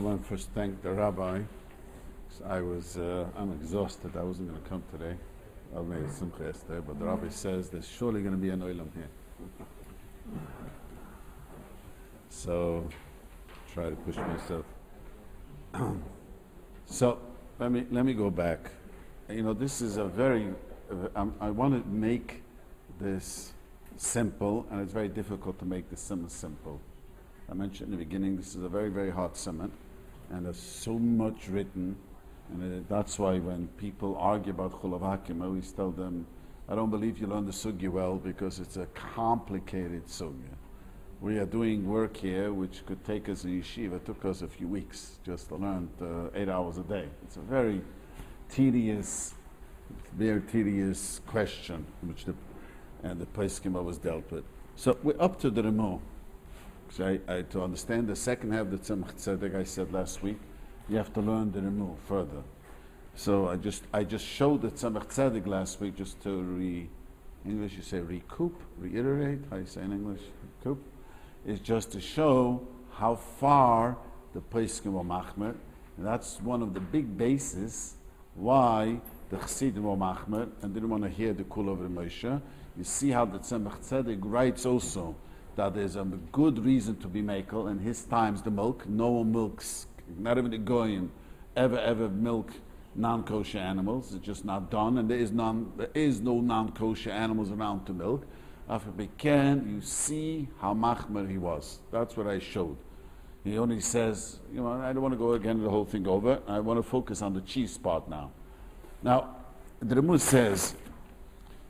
want to first thank the Rabbi. I'm exhausted. I wasn't going to come today. I made a simcha yesterday, but the Rabbi says there's surely going to be an oilam here. So, try to push myself. So, let me go back. You know, this is a very, I want to make this simple, and it's very difficult to make this simple. I mentioned in the beginning, this is a very, very hard summit, and there's so much written, and that's why when people argue about Cholov Akum, I always tell them, I don't believe you learn the sugya well, because it's a complicated sugya. We are doing work here which could take us in yeshiva. It took us a few weeks just to learn 8 hours a day. It's a very tedious question, which the Pesachim was dealt with. So we're up to the Remo. So to understand the second half of the Tzemach Tzedek, I said last week, you have to learn the Remo further. So I just showed the Tzemach Tzedek last week just to English you say reiterate, how you say in English? Recoup? Is just to show how far the Pesachim were machmer, and that's one of the big bases why the Chassidim were machmer and didn't want to hear the Kula of Moshe. You see how the Tzemach Tzedek writes also that there's a good reason to be makel. In his times, the milk, no one milks, not even the goyim, ever milk non-kosher animals. It's just not done, and there is no non-kosher animals around to milk. After Bekan, you see how machmer he was. That's what I showed. He only says, you know, I don't want to go again the whole thing over. I want to focus on the cheese part now. Now, the Ramud says,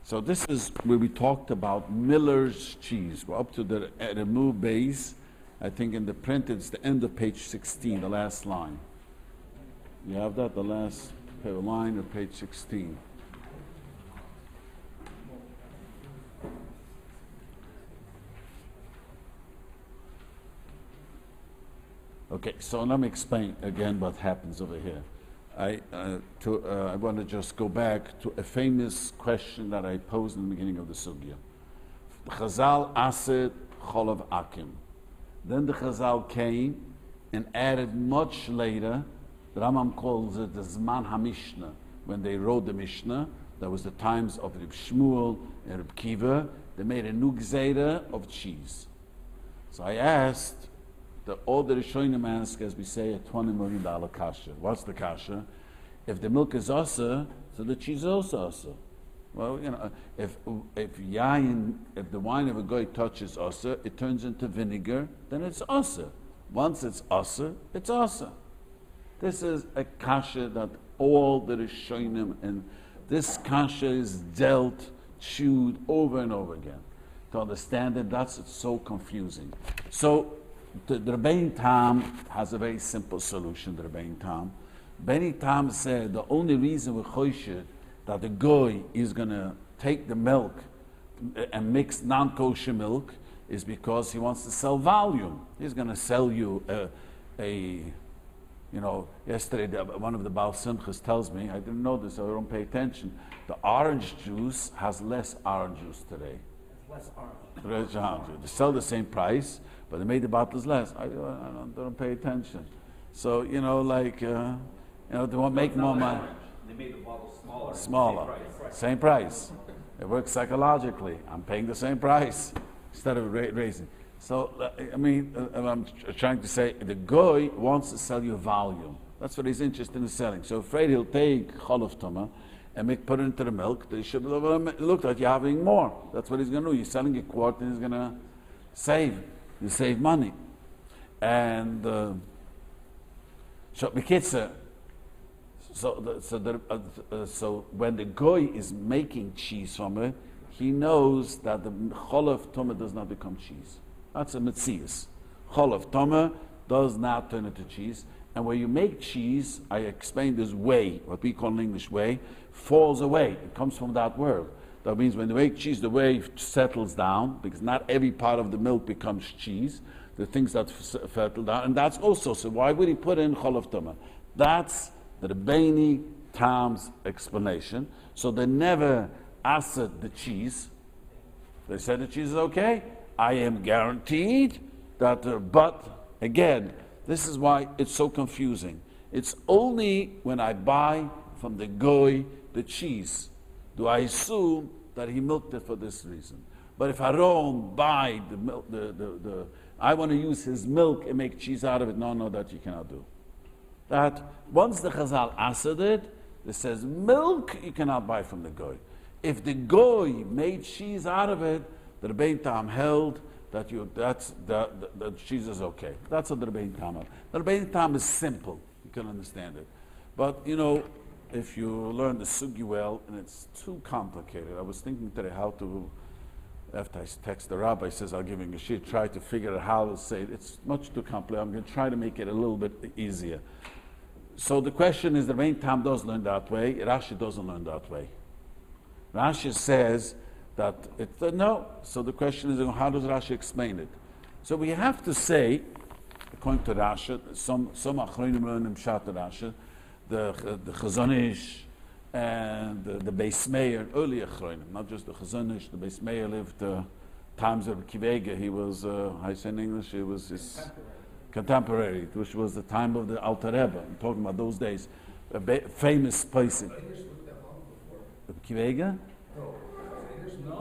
so this is where we talked about Miller's cheese. We're up to the Ramud base. I think in the print it's the end of page 16, the last line. You have that, the last line of page 16. Okay, so let me explain again what happens over here. I want to just go back to a famous question that I posed in the beginning of the sugya. The Chazal asked Cholov Akum. Then the Chazal came and added much later, the Rambam calls it the Zman HaMishnah. When they wrote the Mishnah, that was the times of Reb Shmuel and Reb Kiva, they made a new gzeira of cheese. So I asked, all the Rishonim ask, as we say, a $20 million kasha. What's the kasha? If the milk is asa, so the cheese is also asa. Well, you know, if the wine of a goy touches asa, it turns into vinegar, then it's asa. Once it's asa, it's asa. This is a kasha that all the Rishonim, and this kasha is dealt, chewed over and over again. To understand it, it's so confusing. So, the Rabbi Tam has a very simple solution. The Rabbi Tam said the only reason we're choshid that the goy is going to take the milk and mix non-kosher milk is because he wants to sell volume. He's going to sell you yesterday one of the Baal Simchas tells me, I didn't know this, so I don't pay attention, the orange juice has less orange juice today. Less orange. They sell the same price, but they made the bottles less. I don't pay attention. So, they want to make more money. They made the bottle smaller. Smaller. Same price. It works psychologically. I'm paying the same price instead of raising. So, I'm trying to say, the goy wants to sell you volume. That's what he's interested in selling. So, afraid he'll take Cholov Toma and put it into the milk. They should look like you're having more. That's what he's going to do. He's selling a quart and he's going to save. You save money. And so when the goy is making cheese from it, he knows that the Cholov Toma does not become cheese. That's a metzius. Cholov Toma does not turn into cheese. And when you make cheese, I explained this whey, what we call in English whey, falls away. It comes from that word. That means when you make cheese, the whey settles down, because not every part of the milk becomes cheese. The things that settle down, and that's also, so why would he put in Cholov Toma? That's the Rabbeini Tam's explanation. So they never asked the cheese. They said the cheese is okay. I am guaranteed that, but again, This is why it's so confusing. It's only when I buy from the goy the cheese do I assume that he milked it for this reason. But if I don't buy the milk, I want to use his milk and make cheese out of it, no, that you cannot do. That once the Chazal answered it says milk you cannot buy from the goy. If the goy made cheese out of it, the Rebbein Tam held that the cheese is okay. That's what the Rebbein Tam held. The Rebbein Tam is simple. You can understand it. But, if you learn the sugi well, and it's too complicated. I was thinking today how to, after I text the rabbi, says I'll give him a sheet, try to figure out how to say it. It's much too complicated. I'm going to try to make it a little bit easier. So the question is, the Rebbein Tam does learn that way. Rashi doesn't learn that way. Rashi says that no. So the question is, how does Rashi explain it? So we have to say, according to Rashi, some achronim learn in Pshat Rashi, the Chazon Ish and the Beis Meir, early achronim, not just the Chazon Ish. The Beis Meir lived times of Kivega. He was, how you say in English? He was his contemporary, which was the time of the Alter Rebbe. I'm talking about those days. A famous place. Kivega?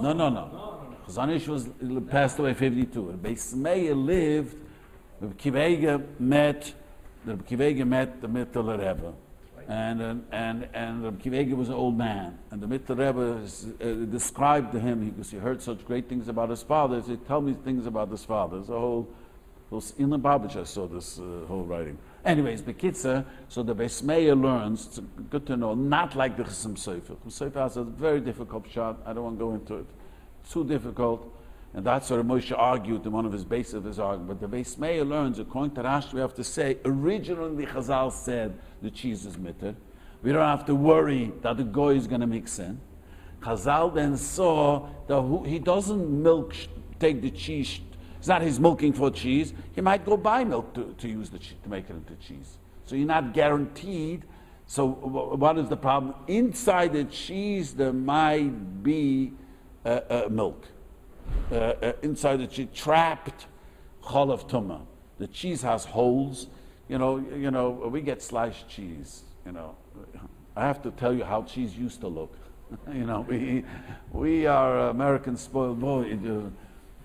No. Chazon Ish was passed away in 52. Beis Meir lived. Kivega met the Mittel Rebbe, and Rabbi Kivega was an old man, and the Mittel Rebbe described to him because he heard such great things about his father. He said, "Tell me things about his father." It's a whole in the Babbage I saw this whole writing. Anyways, Bekitzer, so the Beis Meir learns. It's good to know, not like the Chasam Sofer. Chasam Sofer has a very difficult shot. I don't want to go into it. It's too difficult. And that's what Moshe argued in one of his bases of his argument. But the Beis Meir learns, according to Rashi, we have to say, originally Chazal said the cheese is mitter. We don't have to worry that the goy is going to mix in. Chazal then saw that he doesn't take the cheese. It's not his milking for cheese. He might go buy milk to use the cheese, to make it into cheese. So you're not guaranteed. So what is the problem? Inside the cheese there might be milk. Inside the cheese, trapped Cholov tumah. The cheese has holes. We get sliced cheese. I have to tell you how cheese used to look. We are American spoiled boy.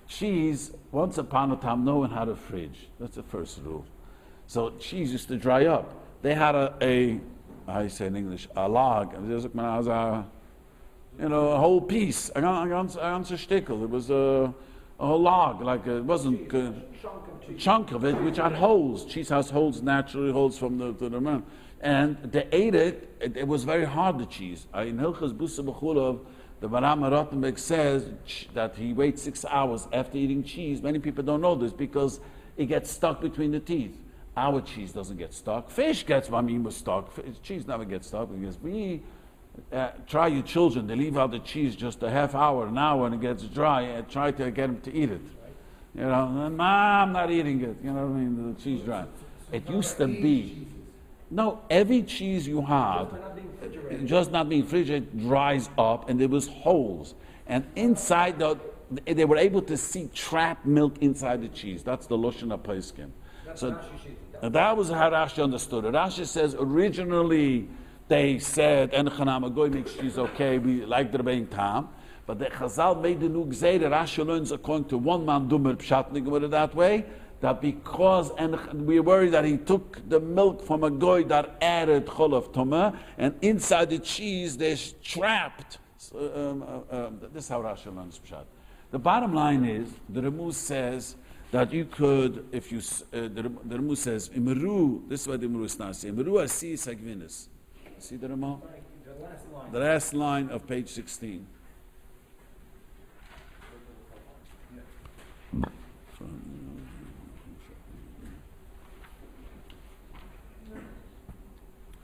Cheese, once upon a time, no one had a fridge. That's the first rule. So cheese used to dry up. They had I say in English, a log. A whole piece, a ganze stickel. It was a whole log, like it wasn't a chunk of it, which had holes. Cheese has holes, naturally holes from the man. And they ate it. It was very hard, the cheese. In Hilchas Busa B'Chulov, the Baram Rottenberg says that he waits 6 hours after eating cheese. Many people don't know this because it gets stuck between the teeth. Our cheese doesn't get stuck. Fish gets stuck. Cheese never gets stuck because try your children, they leave out the cheese just a half hour, an hour, and it gets dry, and try to get them to eat it. I'm not eating it. You know what I mean? The cheese dry. It used to be. No, every cheese you had, just not being refrigerated, dries up, and there was holes. And inside, they were able to see trapped milk inside the cheese. That's the Lashon HaPoskim. So that was how Rashi understood it. Rashi says originally, they said, Elchonon, a goy makes cheese okay, we like the Rebbein Tam. But the Chazal made the new Gzeir, Rashi learns according to one man, Dummer Pshatnik, with it that way, that because, and we worry that he took the milk from a goy that added Cholov tumah, and inside the cheese there's trapped. This is how Rashi learns Pshat. The bottom line is, the Ramuz says that you could, if you, the Ramuz says, Imeru, this is what the Imeru is not saying, Imeru asi sagvinis. See the Ramah? The last line of page 16.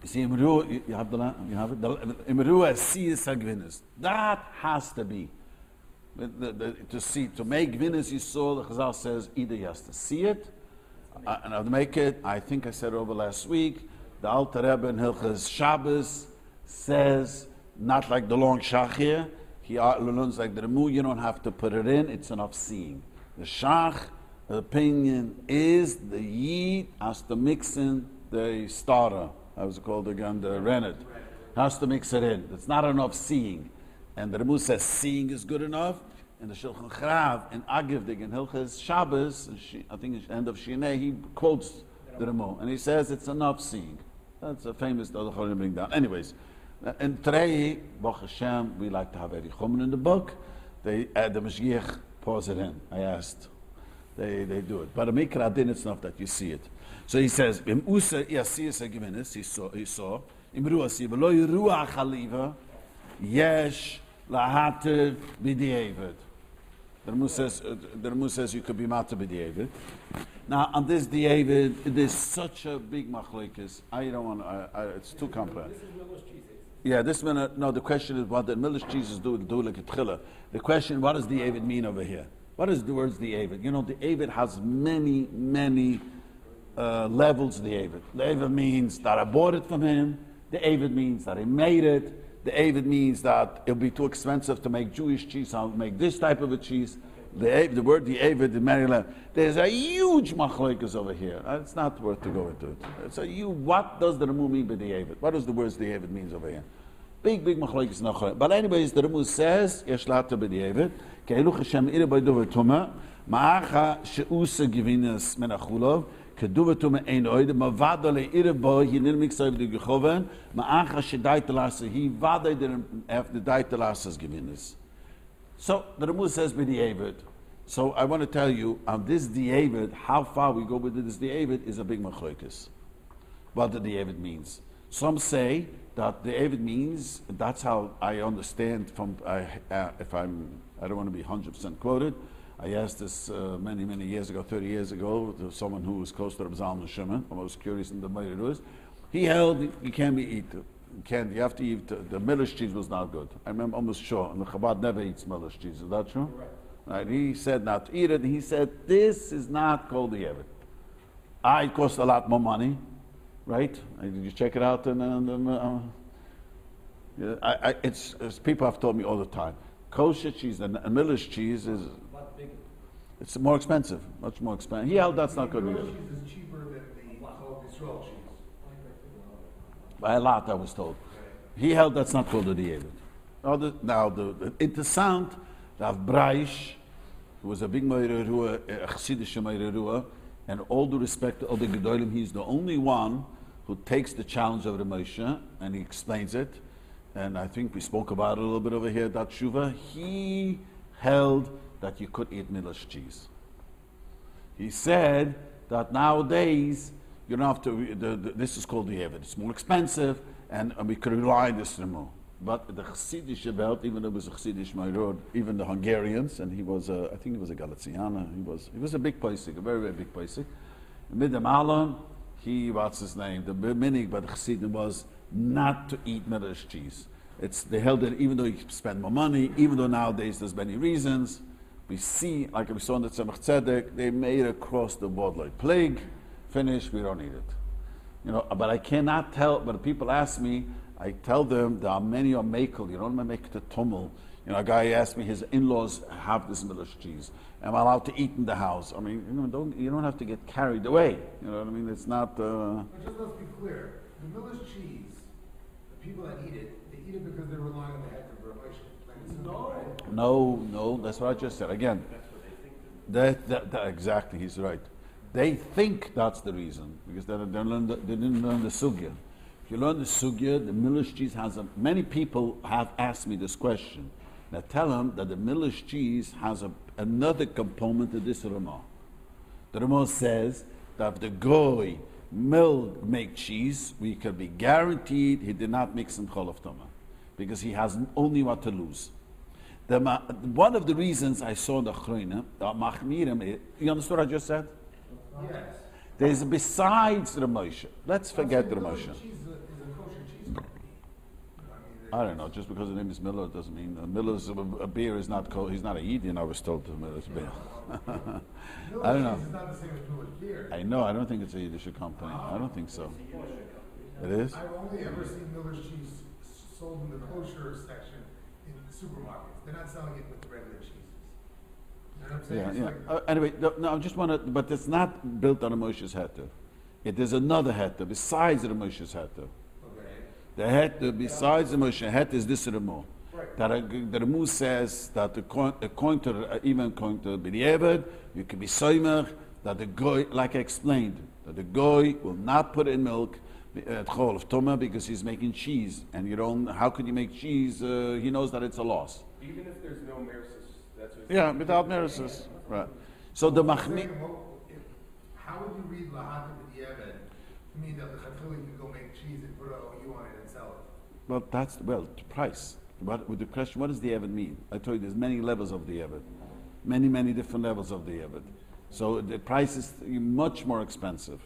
You see, you have it? Imru sees Gvinis. That has to be. To make Gvinis, you saw, the Chazal says, either you have to see it, and to make it, I think I said over last week, the Alter Rebbe in Hilchas Shabbos says, not like the long Shach here, he learns like the Remu, you don't have to put it in, it's enough seeing. The Shach The opinion is the Yid has to mix in the starter, how's it called again, the rennet, has to mix it in. It's not enough seeing. And the Rebbe says seeing is good enough. And the Shulchan Charav in Agivdig in Hilchas Shabbos, I think it's the end of Shinei, he quotes the Rebbe and he says it's enough seeing. That's a famous that the Cholim bring down. Anyways, and today, Baruch Hashem, we like to have Elchonon in the book. They add the Mashgiach, pause it in. I asked. They do it. But a Mikra Adin, it's enough that you see it. So he says, Im Usa Yasiyas Agimenis, he saw, Im Ruasi, V'lo Yeruach Haliva, Yesh Lahater B'di'evet. The Rebbe says you could be matter b'di'evet. Now on this di'evet, it is such a big machlokes. I don't want. It's too complex. This is Miller's cheese. Yeah, this minute. No, the question is what the Miller's cheeses do like a tchila. The question: what does di'evet mean over here? What is the words di'evet? You know, di'evet has many levels. Di'evet. Di'evet means that I bought it from him. Di'evet means that he made it. The Avid means that it'll be too expensive to make Jewish cheese. I'll make this type of a cheese. The word the Avid in Maryland. There's a huge machlokes over here. It's not worth to go into it. It's a huge. What does the Remu mean by the Avid? What does the words the Avid means over here? Big machlokes nachar. But anyways, the Remu says yesh lata by the Avid. Keilu Hashem ire by dover tuma ma'acha sheusa givinas men Cholov. Keduvatuma ein oide ma vadale ire boy he nil mix over the gechoven ma acha shdaitelasse he vade der after daitelasses gewinners. So the Rebbe says by the Avid. So I want to tell you on this Avid, how far we go with this Avid is a big machlokes. What the Avid means. Some say that the Avid means, that's how I understand from if I don't want to be 100% quoted. I asked this many years ago, 30 years ago, to someone who was close to Rabbi Zalman Shimon. I was curious in the Meirus. He held you can't be eaten. You have to eat. The Miller's cheese was not good. I remember almost sure. And the Chabad never eats Miller's cheese. Is that true? Right. He said not to eat it. He said this is not called the Yevet. It costs a lot more money, right? Did you check it out? It's people have told me all the time. Kosher cheese and Miller's cheese is. It's more expensive, much more expensive. He held that's not good either. Cheese is cheaper than the Israel cheese. By a lot, I was told. He held that's not called the Yevet. Now, the interessant, Rav Breish, who was a big Meirerua, a Chassidish Meirerua, and all due respect to all the Gedolim, he's the only one who takes the challenge of the Moshe, and he explains it. And I think we spoke about it a little bit over here, that Shuva. He held that you could eat Miller's cheese. He said that nowadays you don't have to. This is called the Yevet. It's more expensive, and we could rely on this more. But the Chassidish belt, even though it was a Chassidish Meirod, even the Hungarians, and he was, I think he was a Galiciana. He was a big Paisik, a very big Paisik. Midem Alon, what's his name? The minig by the Chassidim was not to eat Miller's cheese. They held it even though you spend more money, even though nowadays there's many reasons. We see, like we saw in the Tzemach Tzedek, they made it across the board like plague. Finished, we don't need it. You know, but I cannot tell. But people ask me, I tell them there are many on Makel. You don't make the tumul. You know, a guy asked me, his in-laws have this Miller's cheese. Am I allowed to eat in the house? I mean, you don't have to get carried away. You know what I mean? It's not. But just let's be clear. The Miller's cheese, the people that eat it because they're relying on the heck of Rabbi. No, that's what I just said. Again, that exactly, he's right. They think that's the reason because they didn't learn the sugya. If you learn the sugya, the Miller's cheese has many people have asked me this question. Now tell them that the Miller's cheese has another component to this Ramah. The Ramah says that if the goy make cheese, we can be guaranteed he did not mix in Cholov Toma because he has only what to lose. One of the reasons I saw the Chroina, Machmirim, you understood what I just said? Yes. There's besides the Moshe. Let's forget the Moshe. I don't know. Just because the name is Miller doesn't mean Miller's a beer is not called. He's not a Yidin. I was told to Miller's beer. I don't know. It's not the same as Miller's beer. I know. I don't think it's a Yiddish company. I don't think so. It is. I've only ever seen Miller's cheese sold in the kosher section in the supermarkets. They're not selling it with the regular cheeses. And I'm saying Yeah, it's yeah. like, Anyway, no, I just want to, but it's not built on a Moshe's heter. It is another heter besides the Moshe's heter. okay, The heter besides the Moshe heter is this Remo. right. That the Remo says that a coin to even coin to be the Eved, you can be soimer, that the goy, like I explained, that the goy will not put in milk at Cholov Toma because he's making cheese, and you don't. How could you make cheese? He knows that it's a loss. Even if there's no merisus, that's what. Yeah, without merisus, right? So the machmi. How would you read Lahata B'Diavad to mean that the Chatchili can go make cheese and put an OU on it and sell it? Well, that's the price. But with the question, what does the Evid mean? I told you there's many levels of the Evid, many different levels of the Evid. So the price is much more expensive.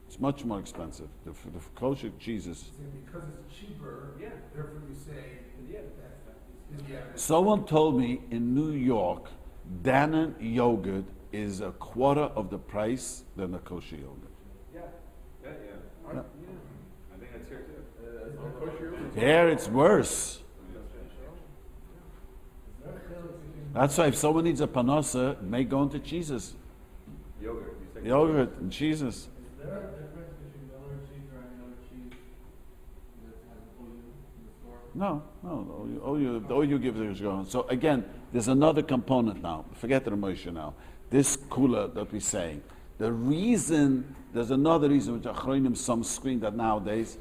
It's much more expensive. The kosher cheeses. Saying because it's cheaper, Yeah. therefore you say Yeah. that's the evidence. Someone told me in New York, Dannon yogurt is a quarter of the price than the kosher yogurt. Yeah. Yeah. Yeah. I think that's here too. Here it's worse. That's why if someone needs a panosa, it may go into cheeses. Yogurt. You say Yogurt and cheeses. Is there a difference between Miller cheese or any other cheese that has OU in the store? No. All you give is going. So again, there's another component now. Forget the Moshe now. This kula that we're saying. The reason, there's another reason which Achronim some screen that nowadays,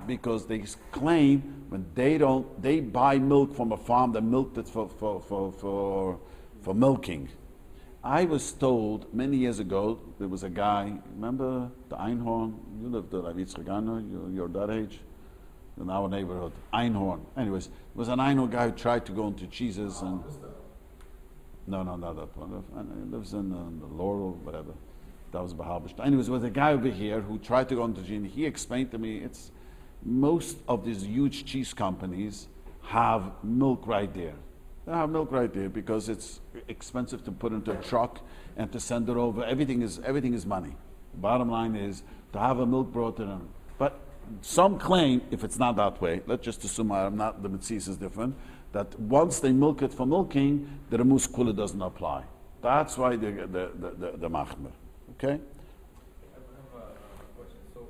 because they claim when they buy milk from a farm that milked it for milking. I was told many years ago, there was a guy, remember the Einhorn? You lived at Avitzchagano, you're that age? In our neighborhood, Einhorn. Anyways, there was an Einhorn guy who tried to go into cheeses and... No, not that one. He lives in the Laurel, whatever. That was Bahabish. Anyways, there was a guy over here who tried to go into cheese. He explained to me, it's most of these huge cheese companies have milk right there. They have milk right there because it's expensive to put into a truck and to send it over. Everything is money. Bottom line is to have a milk brought in. But some claim, if it's not that way, let's just assume the mitzvah is different, that once they milk it for milking, the remus kula doesn't apply. That's why the machmer. Okay? I have a question. So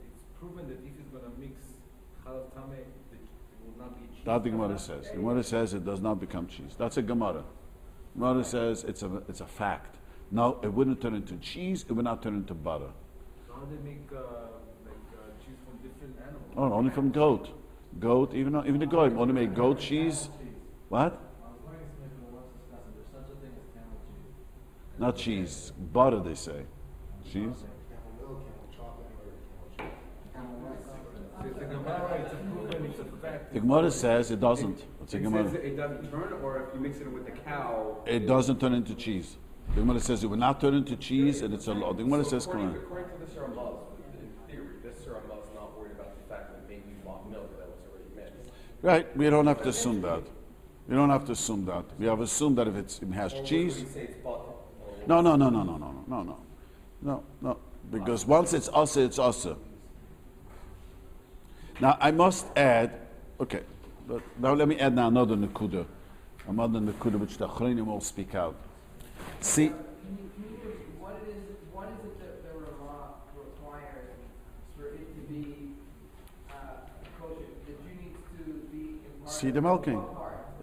it's proven that if it's going to mix halal tame, it will not be cheese. That the Gemara says. The Gemara says it does not become cheese. That's a Gemara. Gemara says it's a fact. No, it wouldn't turn into cheese. It would not turn into butter. So how do they make cheese from different animals? Oh, only from goat. Goat, even the goat only make goat cheese. What? I was wondering if maybe we'll discuss it. There's such a thing as camel cheese. Not cheese. Butter, they say. Cheese. Camel milk, camel chocolate, or camel rice. So it's a Gemara, it's a proven, it's a fact. The Gemara says it doesn't. It's a It Gemara. says it doesn't turn, or if you mix it with the cow. It doesn't turn into cheese. The Gemara says it will not turn into cheese, and it's a law. The Gemara says According correct. to the Srs08, in theory, this Srs08 is not worried about the fact that maybe you want milk that was already mixed. Right? We don't have to assume that. We don't have to assume that. We have assumed that if it has cheese. Or would you say it's butter? No. Because once it's asa, it's asa. Now I must add. Okay. But now let me add now another nekuda. Another nekuda which the Achronim will speak out. See. What is it that the Rabbi requires for it to be kosher? That you need to be in part See the milking.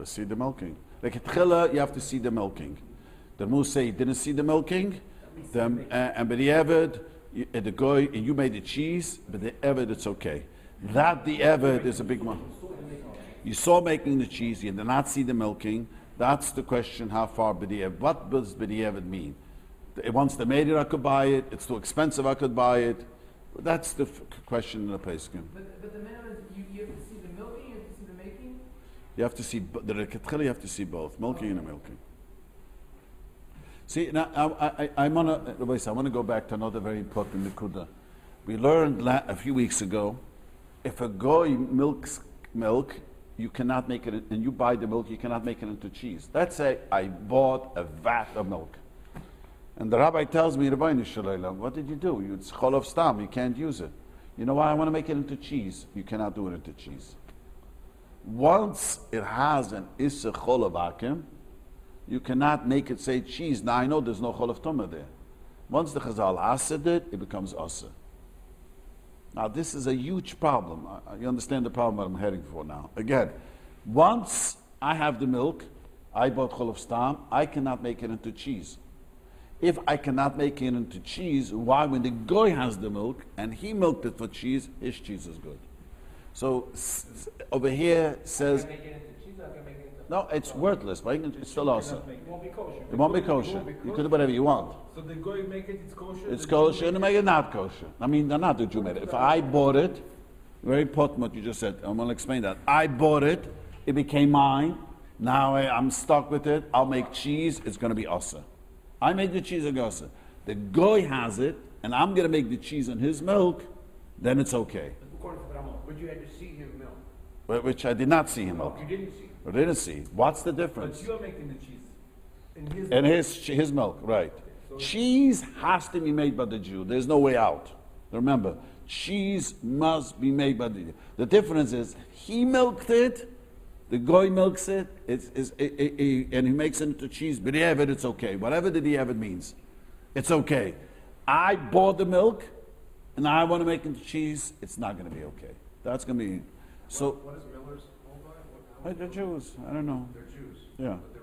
See the milking. Like at Chila, you have to see the milking. The Mus say you didn't see the milking, and by the Eved, the goy, you made the cheese, but the Eved, it's okay. That the Eved is a big one. You saw making the cheese, you did not see the milking. That's the question, how far B'di'ev. What does B'di'ev mean? Once they made it, I could buy it. It's too expensive, I could buy it. That's the question in the Pesachim. But the minimum is you have to see the milking, you have to see the making. You have to see, the Rekatchila, you have to see both, milking and the milking. See, now, I want to go back to another very important nekuda. We learned a few weeks ago, if a goy milks milk, you cannot make it, and you buy the milk, you cannot make it into cheese. Let's say I bought a vat of milk. And the rabbi tells me, Rabbi Nishalayla, what did you do? It's Cholov stam, you can't use it. You know why? I want to make it into cheese. You cannot do it into cheese. Once it has an Issa Cholov Akum, you cannot make it say cheese. Now I know there's no Cholov Tumah there. Once the Chazal asid it becomes asa. Now this is a huge problem. You understand the problem that I'm heading for now. Again, once I have the milk, I bought Cholov Stam, I cannot make it into cheese. If I cannot make it into cheese, why when the Goy has the milk and he milked it for cheese, his cheese is good. So over here says, Can I make it into cheese or can I make it into... no, it's worthless, but it's still awesome. It won't be kosher. It won't be kosher. You can do whatever you want. So the guy make it, it's kosher? It's the kosher, Jew and make it not kosher. I mean, they're not the Jew made it. If I bought it, very important what you just said, I'm going to explain that. I bought it, it became mine, now I'm stuck with it, I'll make cheese, it's going to be asa. I make the cheese and asa. The guy has it, and I'm going to make the cheese on his milk, then it's okay. According to Rama, but you had to see him milk. Which I did not see him No, milk. you didn't see him. I didn't see. What's the difference? But you are making the cheese. In his And his milk, right. Cheese has to be made by the Jew. There's no way out. Remember, cheese must be made by the Jew. The difference is, he milked it, the goy milks it, and he makes it into cheese. But it's okay. Whatever the diavad means, it's okay. I bought the milk, and I want to make it into cheese, it's not going to be okay. That's going to be... So, What is Miller's hold by? they're Jews. I don't know. They're Jews. Yeah. But they're-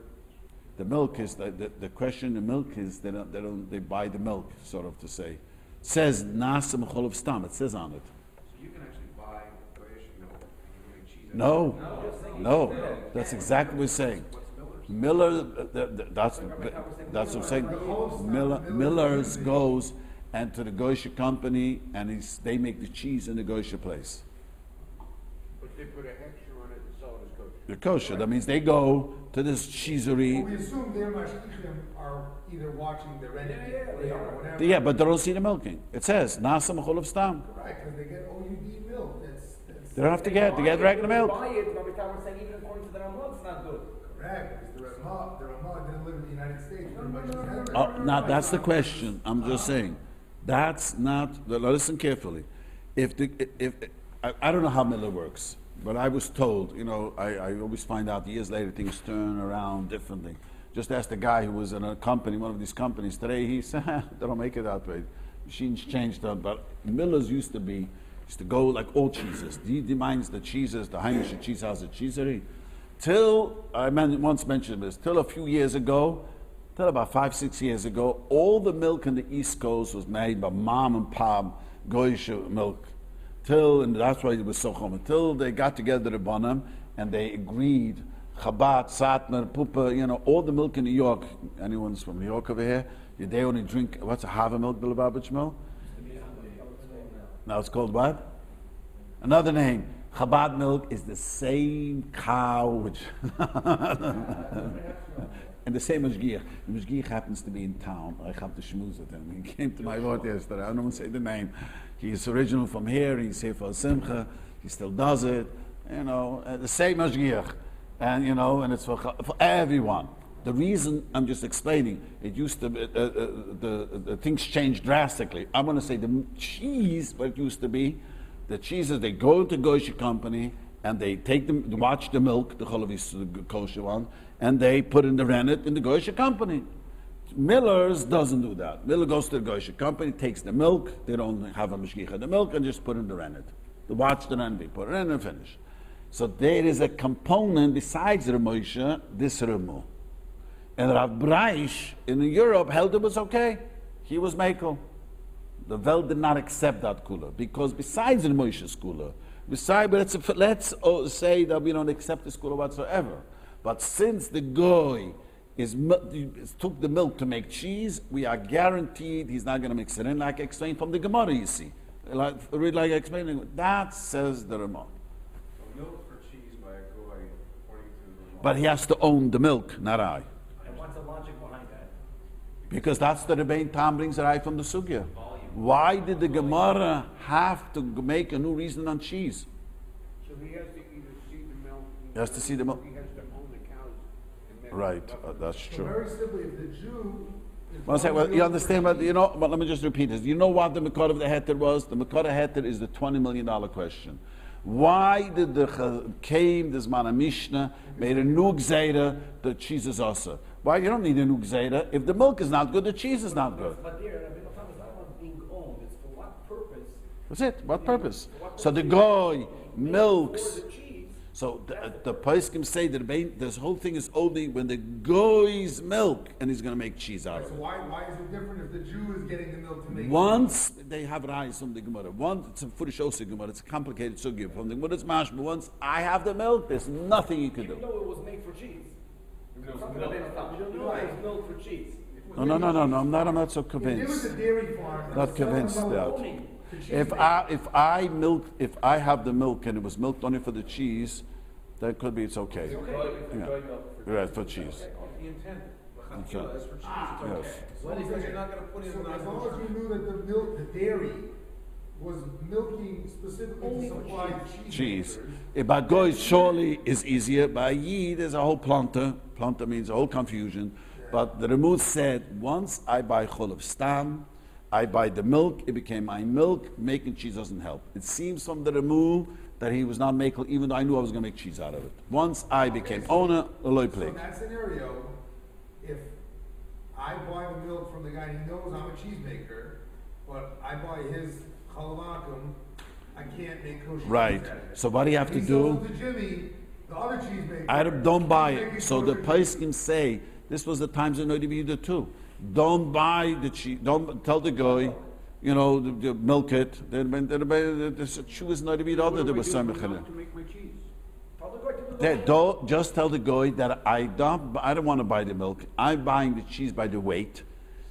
The milk is the question. The milk is they buy the milk, sort of to say. It says Nasim Cholov Stam. It says on it. So you can actually buy Goyish milk and make cheese. No, that's exactly what he's saying. What's Miller's? Miller, that's what I'm saying. Miller's goes and to the Goyish company, and they make the cheese in the Goyish place. But they put a hechsher on it and sell it as kosher. The kosher. That means they go to this cheesery. Well, we assume their mashgichim are either watching the red or whatever. Yeah, but they don't see the milking. It says Nasim Cholov Stam. Right, because they get OUD milk. That's They don't have to get. They get regular milk. Buy it, Rabbi Tauber saying even according to the Ramah, it's not good. correct, because the Ramah didn't live in the United States. Everybody just had it. Oh, now that's the question. I'm just saying, that's not. Listen carefully. If I don't know how Miller works, but I was told. I always find out years later things turn around differently. Just ask the guy who was in a company, one of these companies today. He said they don't make it that way. Machines changed that, but Miller's used to go like all cheeses. He demands the cheeses, the Heimische cheese house, the cheesery. Till once mentioned this. Till a few years ago. Till about 5-6 years ago, all the milk in the East Coast was made by mom and pop goyish milk. And that's why it was so common. Till they got together the Bonham and they agreed, Chabad, Satmar, Pupa, all the milk in New York. Anyone's from New York over here? They only drink, what's a Hava milk, the Lubavitch milk? Now it's called what? Another name. Chabad milk is the same cow, which and the same Mashgiach. The Mashgiach happens to be in town. I have to schmooze with him. He came to my ward yesterday. I don't want to say the name. He's original from here. He's here for Simcha. He still does it. The same Mashgiach. And it's for everyone. The reason I'm just explaining, it used to be, the things changed drastically. I'm going to say the cheese, what it used to be, the cheeses, they go to Goyish company and they take them, watch the milk, the Cholovis, the kosher one, and they put in the rennet in the Goyish company. Miller's doesn't do that. Miller goes to the Goyish company, takes the milk, they don't have a mishgicha the milk, and just put in the rennet. They watch the rennet, they put it in and finish. So there is a component besides the Moshe, this Remu. And Rav Breish in Europe held it was okay. He was Mekel. The Welt did not accept that kula because besides the Moshe's kula, let's say that we don't accept this kula whatsoever. But since the goy took the milk to make cheese, we are guaranteed he's not going to mix it in, like I explained from the Gemara. You see, like I explained, that says the Ramah. Milk for cheese by a goy, according to the But he has to own the milk, not I. And what's the logic behind that? Because that's the Rebbein Tam brings it out from the Sugya. Why did the Gemara have to make a new reason on cheese? So he has to either see the milk. He has to see the milk. He has to own the cows. And then- Right, that's So true. very simply, if the Jew. is One second, buying you milk understand for what, cheese- but let me just repeat this. You know what the Makar of the Heter was? The Makar of Heter is the $20 million question. Why did came this man Mishnah, made a new Gzeira, the cheese is also? Why? You don't need a new gzeira. If the milk is not good, the cheese is not good. But there, Rabbi Nachman is not about being owned. It's for what purpose? That's it. What purpose? For what So the purpose? guy milks. For the cheese. So the poskim say that this whole thing is only when the guy's milk and he's going to make cheese out So of it. why is it different if the Jew is getting the milk to make? Once they have rice from the Gemara, once it's a Furish Gemara, it's a complicated sugya from the Gemara. It's mashma. Once I have the milk, there's nothing you can Even do. though it was made for cheese. It was Something milk. like that. You don't know it was milk for cheese. No. I'm not so If there was convinced. a dairy farm. that Not was selling convinced milk that. to cheese If I have the milk and it was milked only for the cheese, that could be it's okay. It's a goy milk for Right, for cheese. The intent, Okay. L'chatchila is for cheese, it's okay. Yes. As long as you're not gonna put in So as long as non-kosher. you knew that the milk, the dairy was milking specifically Only to for supply Cheese. makers, By goy surely is easier. By yid there's a whole planta. Planta means a whole confusion. But the Ramuz said, once I buy Cholov stam, I buy the milk, it became my milk, making cheese doesn't help. It seems from the Ramuz that he was not making, even though I knew I was going to make cheese out of it. Once I became owner, Eloi So in plik. that scenario, if I buy the milk from the guy, he knows I'm a cheesemaker, but I buy his Cholov Akum, I can't make kosher cheese Right. out of it. So what do you have to He sells do? it to Jimmy, the other cheesemaker. I don't buy he's it. making So the kosher cheese. Paiskim say, this was the times in Noidi B'Yehuda too. Don't buy the cheese, don't tell the guy, you know, the milk it. The shoe is Noidi B'Yehuda, there was some To make my cheese. Tell the guy to do the Don't just tell the guy that I don't want to buy the milk. I'm buying the cheese by the weight.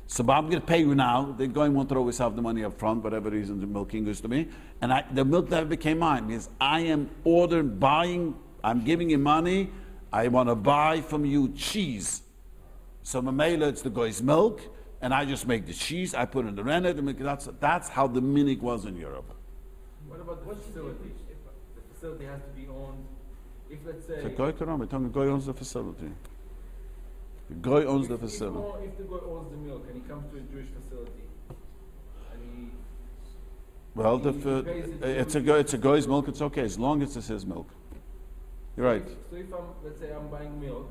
So but I'm going to pay you now. The guy won't always have the money up front, whatever reason the milking goes to me. And the milk never became mine because I am buying, I'm giving you money. I want to buy from you cheese. So Mamela, it's the guy's milk, and I just make the cheese. I put in the rennet. That's how the minig was in Europe. What about the facility? If the facility has to be owned, if let's say. So guy can we're talking the guy owns the facility. The guy owns the If facility. the guy owns the milk and he comes to a Jewish facility and Well, it's a guy's milk. It's okay as long as it's his milk. You're right. So if let's say I'm buying milk.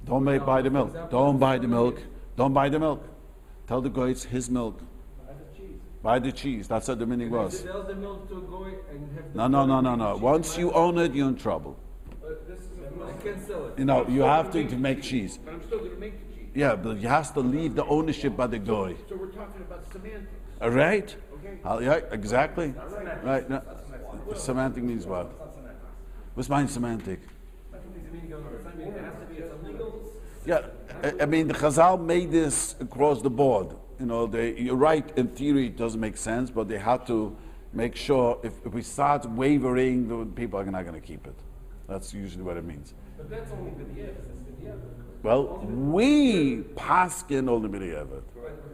Don't buy the milk. Don't buy the milk. Don't buy the milk. Tell the guy it's his milk. Buy the cheese. Buy the cheese. That's what the meaning And if was. he sells the milk to a guy and have the No. Once you own it, you're in trouble. This is I can sell it. You know, you have to make cheese. But I'm still gonna make the cheese. Yeah, but you have to leave the ownership by the guy. So we're talking about semantics. All right? Okay. Yeah, exactly. Right. No. Semantic means what? What's mine semantic? Yeah, I mean, the Chazal made this across the board. You know, you're right, in theory it doesn't make sense, but they had to make sure if we start wavering, the people are not going to keep it. That's usually what it means. But that's only the yes. It's the yes. Well, we paskin all the b'diavad.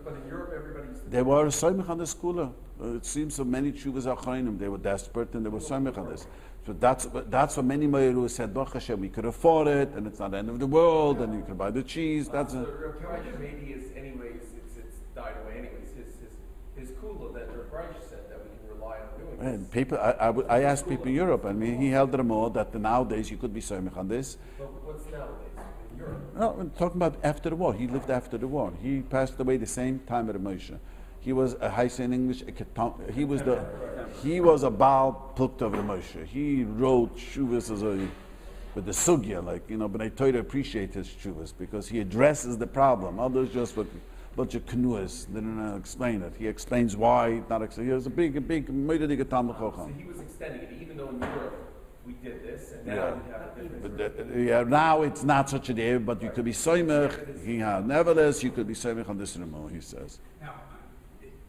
But in Europe, everybody's. They were soymich on the skula. It seems so many tshuvas achronim, they were desperate and they were soymich on this. So that's what many Me'iru said, Baruch Hashem, we could afford it, and it's not the end of the world, and you can buy the cheese. That's The it. Rabbi maybe is anyways, it's died away anyways. His kula that Rabbi said that we can rely on doing this. And people, I asked people in Europe, I mean, he held them all that nowadays you could be soymich on this. But what's nowadays in Europe? No, I'm talking about after the war. He lived after the war. He passed away the same time as Moshe. He was a high in English. He was a Baal Plukt of the Moshe. He wrote shuvas with the sugya, like but I try to appreciate his shuvas because he addresses the problem. Others just with a bunch of canoeists. They don't explain it. He explains why. He was a big Talmud So Chacham. he was extending it, even though in Europe we did this, and now we have a different. But now it's not such a day, but you could be soymech. Nevertheless, you could be soymech on this remote. He says. Now,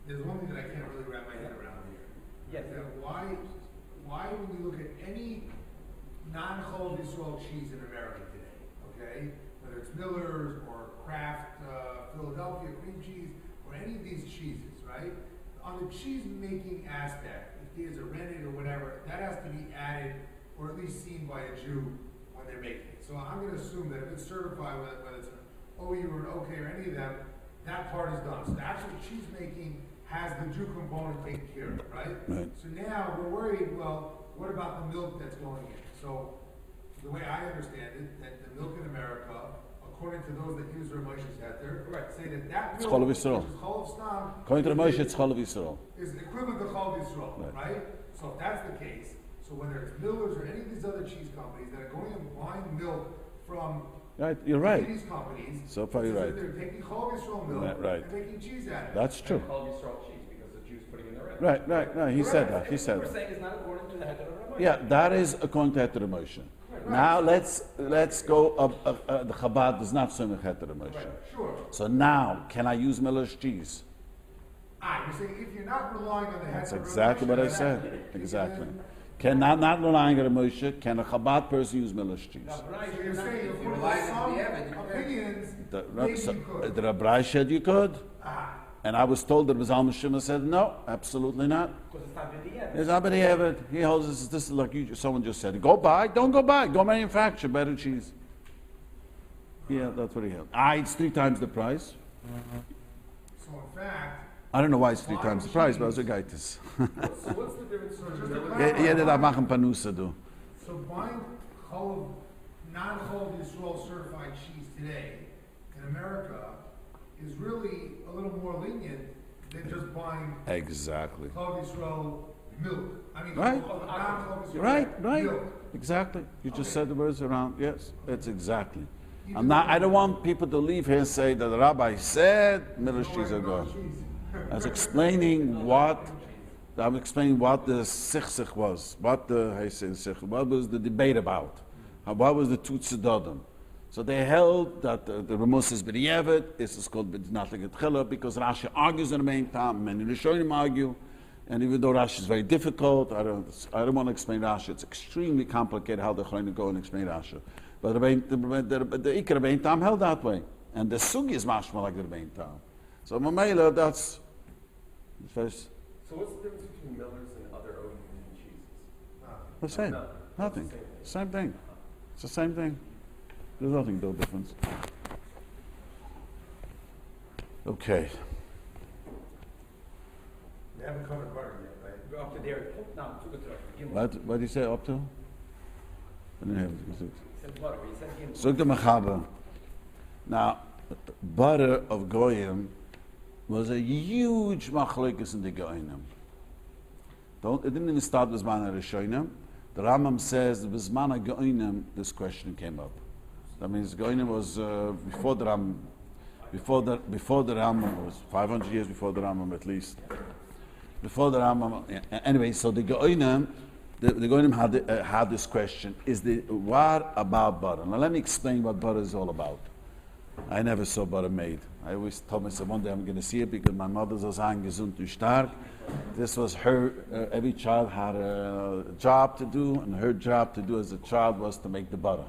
there's one thing that I can't really wrap my head around here. Yes. That why when you look at any non-Cholov Yisrael cheese in America today, okay, whether it's Miller's or Kraft, Philadelphia cream cheese, or any of these cheeses, right? On the cheese making aspect, if there's a rennet or whatever, that has to be added or at least seen by a Jew when they're making it. So I'm going to assume that if it's certified, whether it's an OU or an OK or any of them, that part is done. So the actual cheese making has the Jew component taken care of, right? Right. So now we're worried, well, what about the milk that's going in? So the way I understand it, that the milk in America, according to those that use Ramosha's heter, Right. say that It's milk, Cholov which is Yisrael. Cholov Stam, According to the Moshe, it's Cholov Yisrael. is equivalent to Cholov Yisrael, Right. right? So if that's the case, so whether it's Miller's or any of these other cheese companies that are going and buying milk from Right, you're right. these companies, So far you're it's as right. if they're taking Cholov Yisrael milk Right. and making cheese out of it. That's true. Called Yisrael cheese because the Jews putting in the red. Right. No, he said that. He said We're that. saying it's not according to the heter of Rabbi. Yeah, that is according to Heter Moshe. Now let's go up. The Chabad does not say Heter Moshe. Right, sure. So now, can I use Miller's cheese? You're saying if you're not relying on the heter That's of exactly what I Ramosha, said. then- Exactly. Can not relying on Moshe? Can a Chabad person use Miller's cheese? No, Brian, So you're saying if if you're we're relying some on the evidence, opinions, The, maybe so, you could. the Rabbi said you could, Ah, and I was told that Rizal Meshima said no, absolutely not. Because it's not in the end. There's nobody ever. He holds this is like someone just said. Go buy, don't go buy. Go manufacture better cheese. Yeah, that's what he held. It's 3 times the price. so in fact, I don't know why it's 3 times the price, but I was a guy to. So what's the difference so between just to Miller? clarify, Yeah, that machen panusa do. so buying Cholov, non-Cholov Yisrael certified cheese today in America is really a little more lenient than just buying Exactly. Cholov Yisrael milk. I mean, Right. non-Cholov Yisrael Right. milk. Exactly. You just said the words around. Yes, it's exactly. Even I don't want people to leave here and say that the rabbi said Miller's cheese are good. I was explaining what the sichsich was, what was the debate about, what was the tutzidodim. So they held that the Ramos is b'di'evet, this is called b'dinatlik etchila, because Rashi argues in the main time, many Rishonim argue, and even though Rashi is very difficult, I don't want to explain Rashi. It's extremely complicated how the Chayim go and explain Rashi. But the Ikar Rebbein Tam held that way, and the Sugi is mashma like the Rebbein Tam. So Mamela, that's first So what's the difference between Miller's and other OEM cheeses? the same. Nothing. Nothing. Same thing. It's the same thing. There's nothing, no difference. Okay. We haven't covered butter yet, right? We're up to there. No, took it to Gimel. What do you say up to? I didn't have it. He said butter. He said Gimel. Zog the Mechaber. Now, butter of Goyim was a huge machlekes in the Goyim. It didn't even start with Zman HaRishonim. The Rambam says that with Zman HaGoyim this question came up. That means Goyim was before the Rambam. Before the Rambam was 500 years before the Rambam at least. Before the Rambam. Anyway, so the Goyim, the Goyim had this question: what about butter? Now let me explain what butter is all about. I never saw butter made. I always told myself one day I'm going to see it because my mother was gesund und stark. This was her. Every child had a job to do, and her job to do as a child was to make the butter.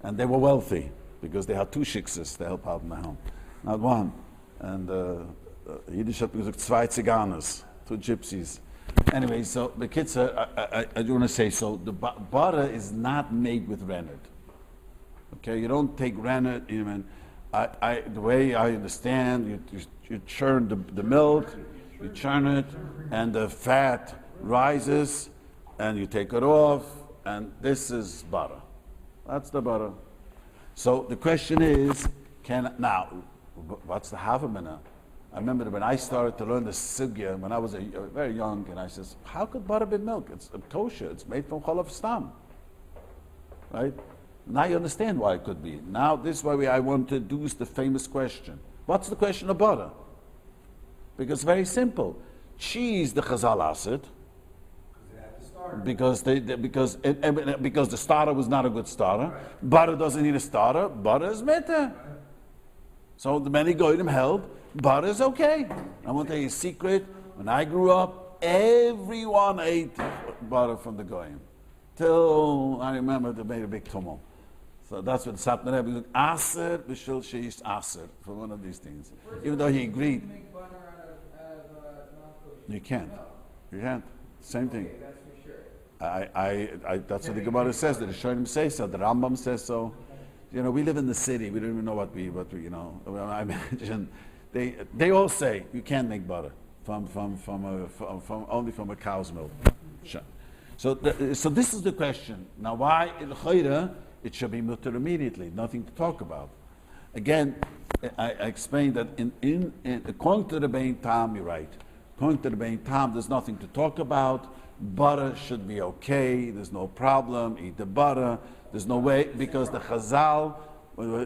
And they were wealthy because they had 2 shiksas to help out in the home, not one. And Yiddish hat gesagt 2 Ziganas, 2 gypsies. Anyway, so the kids, I do want to say, so the butter is not made with rennet. Okay, you don't take rennet, even. The way I understand, you churn the milk, you churn it, and the fat rises, and you take it off, and this is butter. That's the butter. So the question is, what's the havamina? I remember that when I started to learn the sugya, when I was very young, and I says, how could butter be milk? It's kosher, it's made from Cholov stam. Right? Now you understand why it could be. Now this is why I want to do the famous question. What's the question of butter? Because very simple. Cheese, the Chazal acid, because the starter was not a good starter. Right. Butter doesn't need a starter. Butter is meta. Right. So the many goyim held butter is okay. I want to tell you a secret. When I grew up, everyone ate butter from the goyim. Till I remember they made a big tumult. So that's what Satmar Rebbe aser b'shul sheis aser for one of these things. Even though he agreed. Make butter out of non-kosher. You can't. You can't. Same thing. Okay, that's for sure. That's what the Gemara says. The Shiurim say so. The Rambam says so. You know, we live in the city. We don't even know what we I imagine they all say you can't make butter from only from a cow's milk. So this is the question. Now, why it should be mutter immediately, nothing to talk about. Again, I explained that in according to the Bein Tam, you're right. According to the Bein Tam, there's nothing to talk about. Butter should be okay. There's no problem. Eat the butter. There's no way because the Chazal,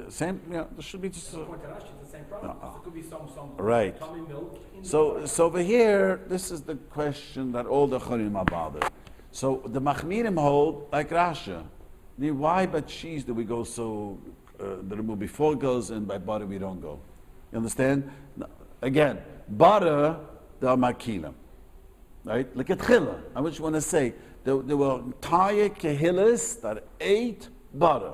same. There should be just. According to Rashi, it's the same problem. There could be some Right. tummy milk. So over here, this is the question that all the Cholim are bothered. So the Machmirim hold like Rashi. Why by cheese do we go so? The remove before goes, and by butter we don't go. You understand? Again, butter, the makilim. Right? Look at chila. I just want to say, there were entire kehillas that ate butter.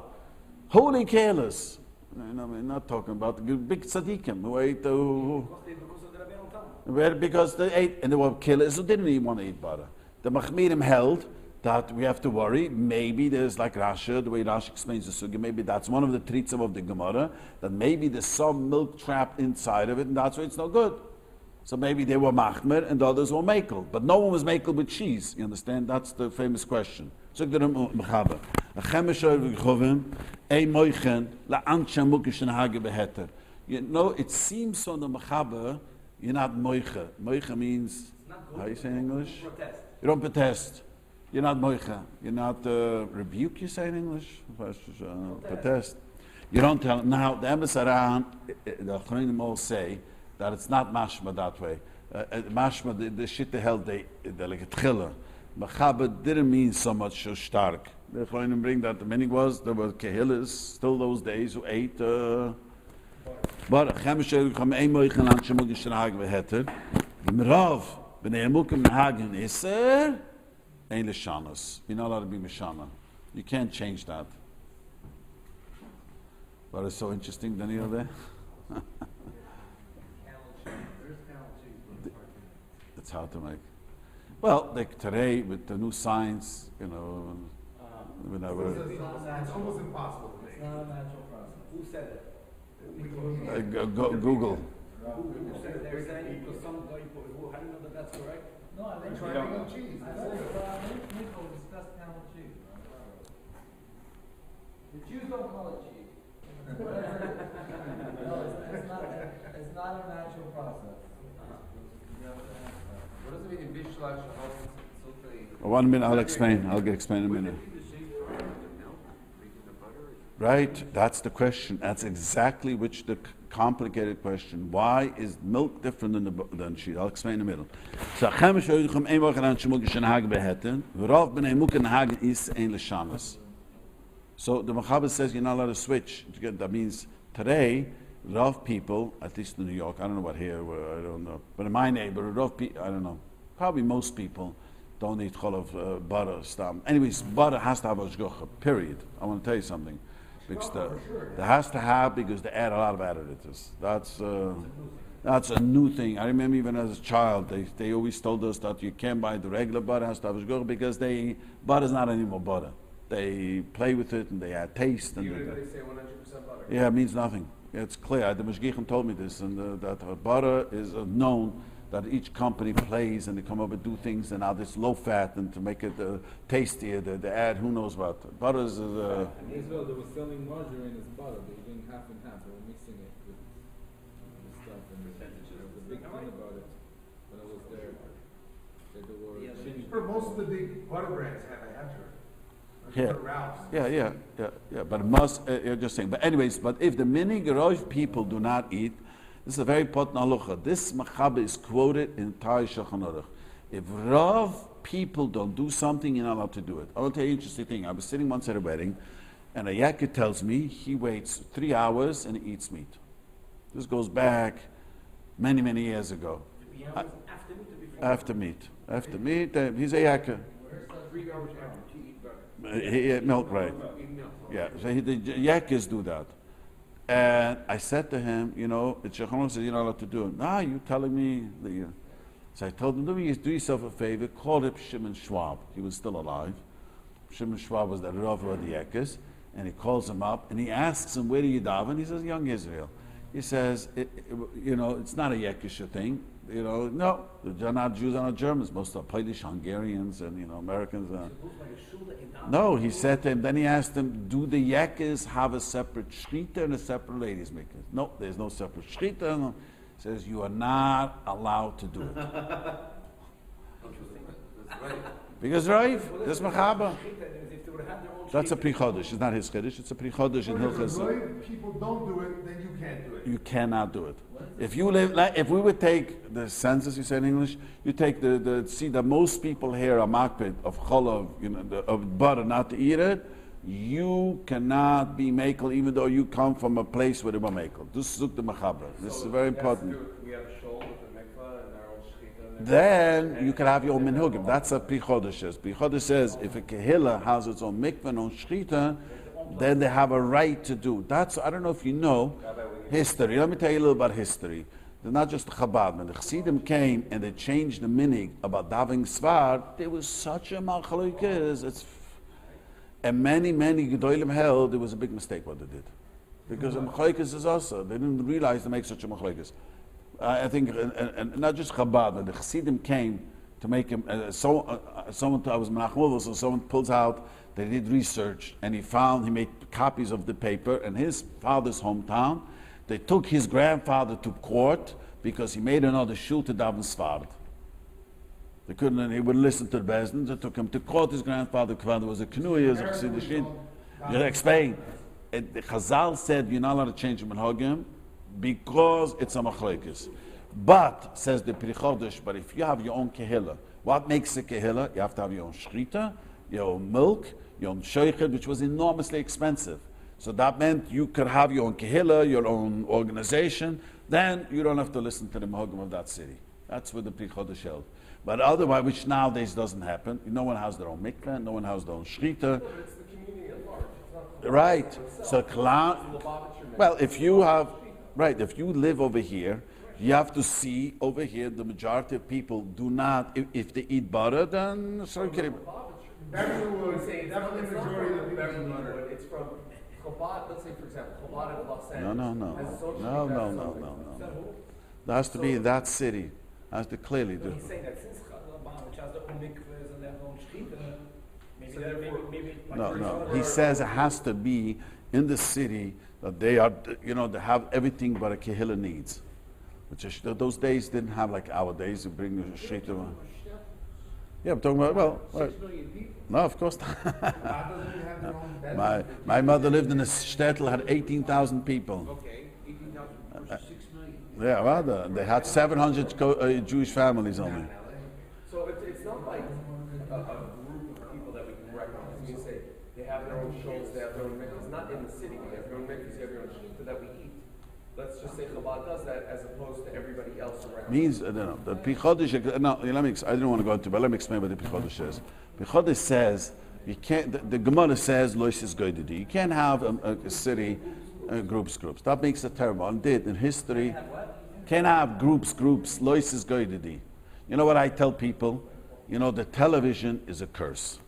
Holy kehillas. I'm not talking about the big tzaddikim who ate because they ate, and there were kehillas who didn't even want to eat butter. The Machmirim held that we have to worry. Maybe there's like Rashi, the way Rashi explains the sugi, maybe that's one of the tritzim of the Gemara, that maybe there's some milk trapped inside of it, and that's why it's no good. So maybe they were machmer and the others were makel. But no one was makel with cheese. You understand? That's the famous question. So you know, it seems on the mechaber, you're not moiche. Moiche means, how you say in English? Protest. You don't protest. You're not moicha. You're not rebuke, you say in English? Protest. You don't tell. Now, the Emesaran, the Achronim all say that it's not mashma that way. Mashma, the shit they held, they like a tchiller. Mechaber didn't mean so much so stark. The Achronim bring that the meaning was, there were kehillas, still those days, who ate but Chemesher, come ein moichen an shemugin shenhag veheter. V'merav, b'nei emukim hagen iser, ein l'shanos. You're not allowed to be mishana. You can't change that. But it's so interesting, Daniel, there. It's hard to make. Well, like today with the new science, you know, whenever. It's almost impossible to make. It's not a natural process. Who said it? Google. Who said it? They're saying because some guy, how do you know that that's correct? No, I think Try to make cheese. I That's think it. Nico discussed camel cheese. The Jews don't call it cheese. No, it's not a natural process. What does it mean in Bishla Shahal? 1 minute, I'll explain. I'll explain in a minute. Right, that's the question. That's exactly which the complicated question. Why is milk different than cheese? I'll explain in the middle. So, so the Mechaber says you're not allowed to switch. That means today, Rav people, at least in New York, I don't know what here, I don't know, but in my neighborhood, Rav people, I don't know, probably most people don't eat Cholov butter stuff. Anyways, butter has to have a shgocha, period. I want to tell you something. Because there has to have, because they add a lot of additives. That's a new thing. I remember even as a child, they always told us that you can't buy the regular butter, has to have a shgocha, because butter's not anymore butter. They play with it and they add taste. And Even if they say 100% butter. yeah, it means nothing. It's clear. The Mashgichim told me this, and that butter is known that each company plays and they come up and do things, and now this low fat and to make it tastier, they add who knows what. Butter is. In Israel, they were selling margarine as butter. They were doing half and half. They were mixing it with the stuff and the big thing about it when I was there. That they were For most of the big butter brands have a hatcher. Yeah. Yeah. But it must, you're just saying. But anyways, but if the many Gerov people do not eat, this is a very potent halacha. This Mechaber is quoted in Tauber Shulchan Aruch. If Rav people don't do something, you're not allowed to do it. I will tell you an interesting thing. I was sitting once at a wedding, and a yakut tells me he waits 3 hours and he eats meat. This goes back many, many years ago. After meat or before? After meat, he's a yakut. 3 hours after to eat butter. He ate milk, right? Eat milk. Yeah, so the yakkis do that. And I said to him, you know, the Elchonon said, you're not allowed to do it. Nah, you telling me that you... So I told him, do yourself a favor, call up Shimon Schwab. He was still alive. Shimon Schwab was the Rav of the yakkis. And he calls him up and he asks him, where do you daven? He says, Young Israel. He says, it's not a Yekisha thing. No, they're not Jews, they're not Germans. Most are Polish, Hungarians, and Americans. No, he said to him. Then he asked him, "Do the Yekis have a separate shchita and a separate ladies' mikveh?" No, there's no separate shchita. No. He says you are not allowed to do it. Because right, this machaba. That's a Pri Chodesh. It's not his Chiddush. It's a Pri Chodesh in Hilchas. If people don't do it, then you can't do it. You cannot do it. If you live, if we would take the census, you say in English, you take see that most people here are makpid of cholov, of butter, not to eat it. You cannot be makel even though you come from a place where they were makel. This is the machaba. This is very important. We have a shul with a mikvah and our own shechita. Then you can have your own minhugim. That's what Pri Chodesh says. Pri Chodesh says if a kehillah has its own mikvah and own shechita, then they have a right to do. That's, I don't know if you know history. Let me tell you a little about history. They're not just the Chabad. When the Chassidim came and they changed the minig about davening svar, there was such a machlokes. And many gedolim held it was a big mistake what they did. Because the machlokes is also, they didn't realize they make such a machlokes. I think, and not just Chabad, but the Chassidim came to make him, someone, I was Menachem, so someone pulls out, they did research, and he made copies of the paper in his father's hometown. They took his grandfather to court because he made another shul to daven Sfard. They couldn't, he wouldn't listen to the Bezdin. They took him to court. His grandfather was a Kanui, he was a Chassidish. You explain. The Chazal said you're not allowed to change the Menhagim because it's a machlekes. But, says the Pri Chodesh, but if you have your own kehillah, what makes a kehillah? You have to have your own shchita, your own milk, your own shoichet, which was enormously expensive. So that meant you could have your own kehillah, your own organization, then you don't have to listen to the mahogam of that city. That's what the Pri Chodesh held. But otherwise, which nowadays doesn't happen, no one has their own mikveh, no one has their own shchita. It's the community at large. It's not Right. So, if you live over here, you have to see over here the majority of people do not, if they eat butter, then sorry, Beverlywood, definitely the majority of the people eat butter. It's from Chabad, let's say for example, Chabad in Los No. Angeles. There has to be in that city. Has to clearly do. He's saying that since Chabad, which has their own mikvahs and their own shechita, maybe. No. He says it has to be in the city that they are, they have everything but a kehillah needs. Which is, those days didn't have like our days. You bring the shechita. Yeah, I'm talking about, 6 million people. No, of course not. My mother lived in a shtetl, had 18,000 people. Okay, 18,000 versus 6 million. Yeah, well, they had 700 Jewish families only. So it's not like a group of people that we can recognize. You say they have their own shuls, they have their own mikvahs. Not in the city, you have your own mikvahs, you have your own shechita that we eat. Let's just say Chabad does that as opposed to everybody else around. Means, the Pri Chodesh, I didn't want to go into it, but let me explain what the Pri Chodesh says. Pri Chodesh says, you can't, the Gemara says, Lois is goydedi. You can't have a city, groups. That makes it terrible. And did in history, can't have groups, Lois is goydedi. You know what I tell people? The television is a curse.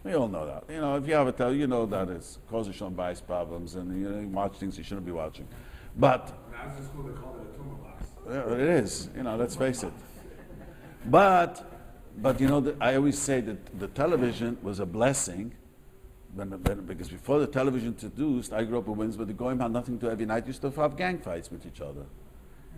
We all know that. If you have a television, you know that it's causing some bias problems and you watch things you shouldn't be watching. But when I was in school, they called it a tumor box. it is, let's face it. But I always say that the television was a blessing, because before the television introduced, I grew up in Windsor, the Goyim had nothing to every night, used to have gang fights with each other.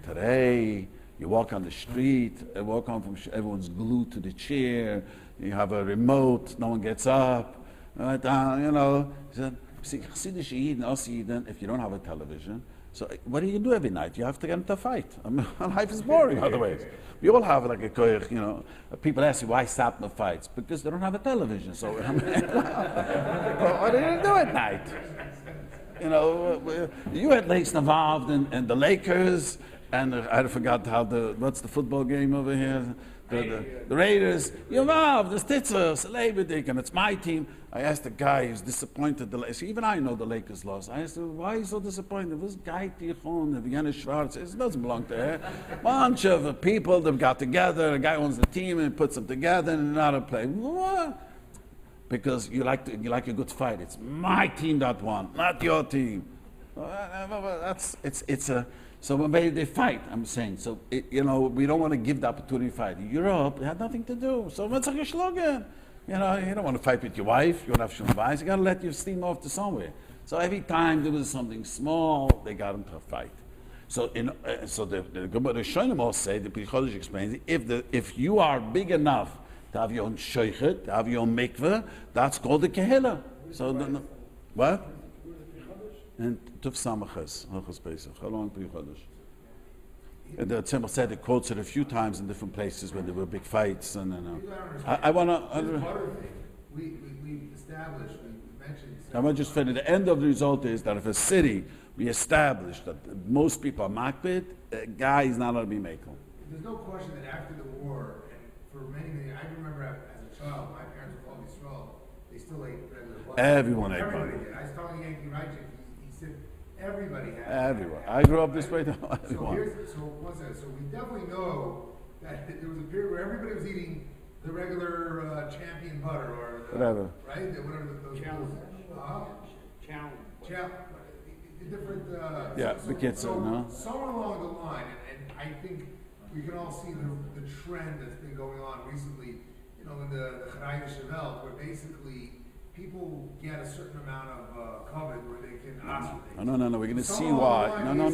Today, you walk on the street, everyone's glued to the chair, you have a remote, no one gets up, right down, See, Chassidish Yidden, us Yidden, if you don't have a television, so what do you do every night? You have to get into a fight. Life is boring otherwise. We all have like a koyach, people ask you why stop the fights? Because they don't have a television. So what do you do at night? You had least involved in the Lakers, and I forgot what's the football game over here? The Raiders. You're involved, the Stitzer, Celebrity, and it's my team. I asked the guy who's disappointed. Even I know the Lakers lost. I asked him, why are you so disappointed? This guy, Tichon, Vienna Schwartz, it doesn't belong to her. Bunch of people that got together, a guy owns the team and puts them together and another play. What? Because you like a good fight. It's my team that won, not your team. So maybe they fight, I'm saying. So, we don't want to give the opportunity to fight. Europe, it had nothing to do. So what's a geschlagen? You don't want to fight with your wife. You want to have shulm. You got to let your steam off to somewhere. So every time there was something small, they got him to fight. So the Rishonim all say, the Pri Chodesh explains, if you are big enough to have your own shochet, to have your own mikveh, that's called the kehillah. So what? And Tuf Samachas, Hilchos Pesach, Cholov Pri Chodesh. And the Tzemach said it quotes it a few times in different places when there were big fights. And I want to. We established, we mentioned. I want to just finish. The end of the result is that if a city we established that most people are makbid, a guy is not allowed to be makel. There's no question that after the war, and for many, I remember as a child, my parents were called Yisrael. They still ate regular butter. Everyone ate Everybody butter. did. I was telling Yankee Reichik, he said everybody had. Everyone. I grew up this way. Everyone. So we definitely know that there was a period where everybody was eating the regular champion butter or Whatever. right? Whatever those Challenge. Challenge. Different. Somewhere along the line, and I think we can all see the trend that's been going on recently. In the Charayin Shavel, where basically people get a certain amount of covet where they can ask for things. No. We're going to see why. No.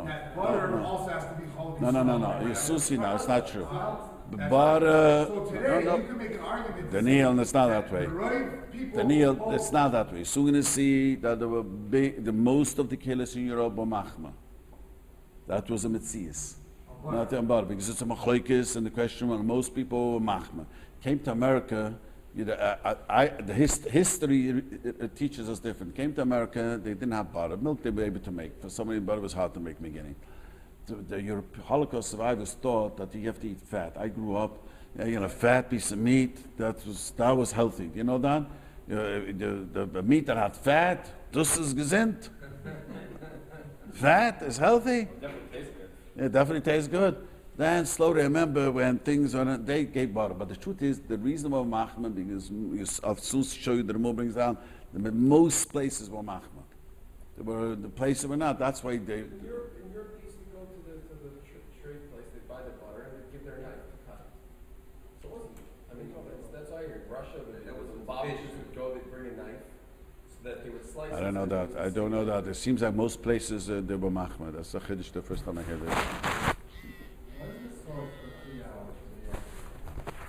That butter also has to be called. No. You're Susi now. It's not true. But so today you can make an argument. Daniel, it's not that way. The right people. Daniel, it's not that way. So we're going to see that there were the most of the killers in Europe were machma. That was a mitzias. Not the butter, because it's a machlokes, and the question was most people were machma. Came to America. The history teaches us different. Came to America, they didn't have butter. Milk they were able to make. For somebody, butter was hard to make in the beginning. The Holocaust survivors thought that you have to eat fat. I grew up, fat piece of meat, that was healthy. Do you know that? The meat that had fat, this is gesund. Fat is healthy. It definitely tastes good. Then slowly, I remember when things were, they gave butter. But the truth is, the reason why machma, because I'll soon show you the Ramah brings down, most places were machma. There were the places were not. That's why they. In Europe, you go to the trade place, they buy the butter and they give their knife to cut. So it wasn't. That's why in Russia, it was the Bobbies would go, they'd bring a knife so that they would slice. I don't know that. I don't know that. It seems like most places they were machma. That's the chiddush the first time I heard it.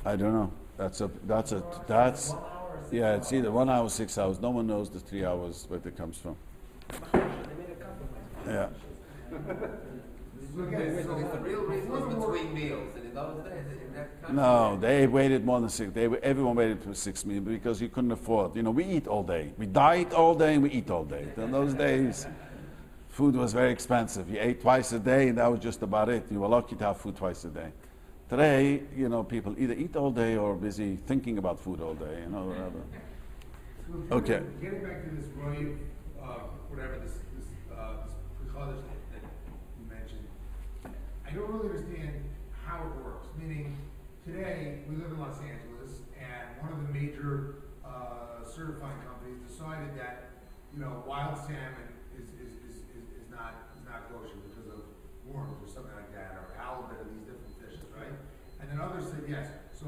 I don't know. That's yeah. It's either 1 hour, 6 hours. No one knows the 3 hours where it comes from. Yeah. The real reason was between meals, and in those days, in that country. No, they waited more than 6. Everyone waited for 6 meals because you couldn't afford. We eat all day. We diet all day and we eat all day. In those days, food was very expensive. You ate twice a day, and that was just about it. You were lucky to have food twice a day. Today, people either eat all day or busy thinking about food all day, whatever. So Okay. Getting back to this Roy, this Chodesh that you mentioned, I don't really understand how it works. Meaning, today we live in Los Angeles, and one of the major certifying companies decided that wild salmon is not kosher because of worms or something like that, or halibut or these different fishes, right? And then others said yes. So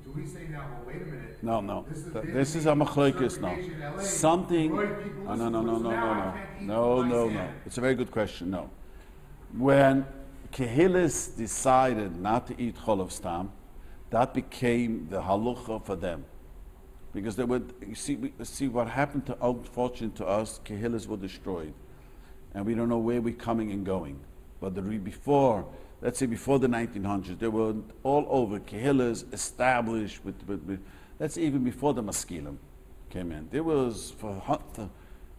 do we say now, well, wait a minute. No. This is a machlokes now. Something. No. It's a very good question. No. When Kehillis decided not to eat Cholov stam, that became the halacha for them. Because they would see what happened to, unfortunately to us, Kehillis were destroyed. And we don't know where we're coming and going. But before the 1900s, they were all over Kehillas established with let's say even before the Maskilim came in. There was,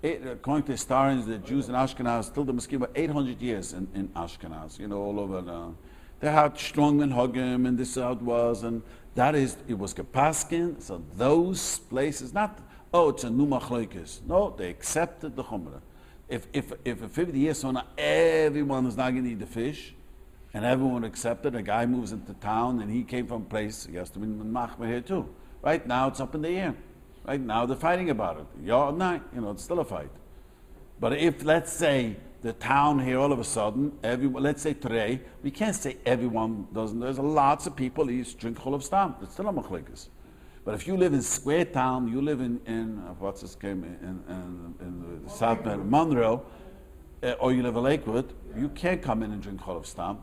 according to historians, the Jews in Ashkenaz, till the Maskilim were 800 years in Ashkenaz, all over. They had strong minhagim, and this is how it was, and it was Kapaskin, so those places, it's a new machlokes. No, they accepted the Chumrah. If 50 years from now, everyone is not going to eat the fish, and everyone accepted, a guy moves into town, and he came from a place, he has to be machmer here too. Right now, it's up in the air. Right now, they're fighting about it. Yeah or no, it's still a fight. But if, let's say, the town here all of a sudden, everyone, let's say today, we can't say everyone doesn't. There's lots of people who drink Cholov Stam. It's still a machlekes. But if you live in Square Town, you live in what's this game in South Monroe, or you live in Lakewood, you can't come in and drink Cholov Stam.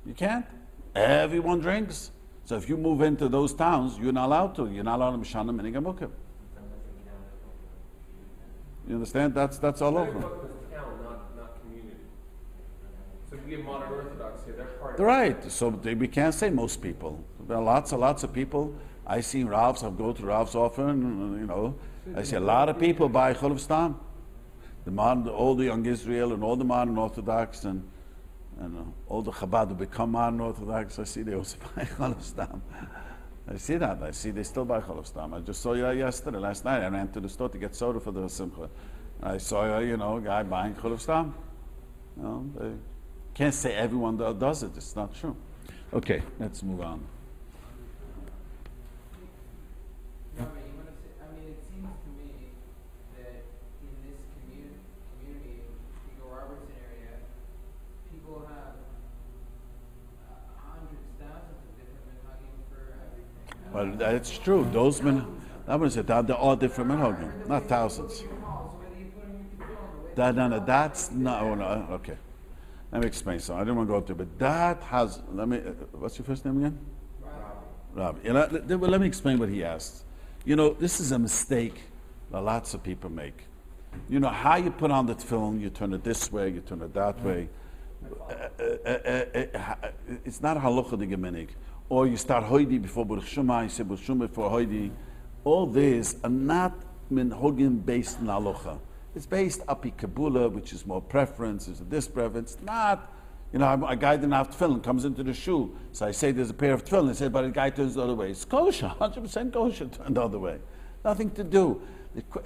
You can't. Everyone drinks. So if you move into those towns, you're not allowed to. You're not allowed to Mishana Minig HaMukim. You understand? That's all over. Town, not community. So we have modern Orthodox here. They're part of Right. So we can't say most people. There are lots of people. I see Ravs. I go to Ravs often. You know, I see a lot of people buy Cholov Stam. All the young Israel and all the modern Orthodox and all the Chabad who become modern Orthodox. I see they also buy Cholov Stam. I see that. I see they still buy Cholov Stam. I just saw you last night. I ran to the store to get soda for the Simcha. I saw a guy buying Cholov Stam. You know, they can't say everyone does it. It's not true. Okay, let's move on. Rabbi, you want to say, I mean, it seems to me that in this community, Eagle Robertson area, people have hundreds, thousands of different minhagim for everything. Well, that's true. Those men, I would say that they're all different minhagim, not thousands. So whether you put them in your phone, That's no. Okay, let me explain something. I didn't want to go up there, but that has. What's your first name again? Rabbi. Let me explain what he asked. This is a mistake that lots of people make. How you put on the tefillin, you turn it this way, you turn it that way. It's not halacha de gemenik. Or you start hoidi before Baruch Shema, you say Baruch Shema before hoidi. All these are not minhagim based on halacha. It's based api kabula, which is more preference. There's this preference. Not, a guy didn't have tefillin, comes into the shul. So I say there's a pair of tefillin. I say, but the guy turns the other way. It's kosher, 100% kosher, turn the other way. Nothing to do.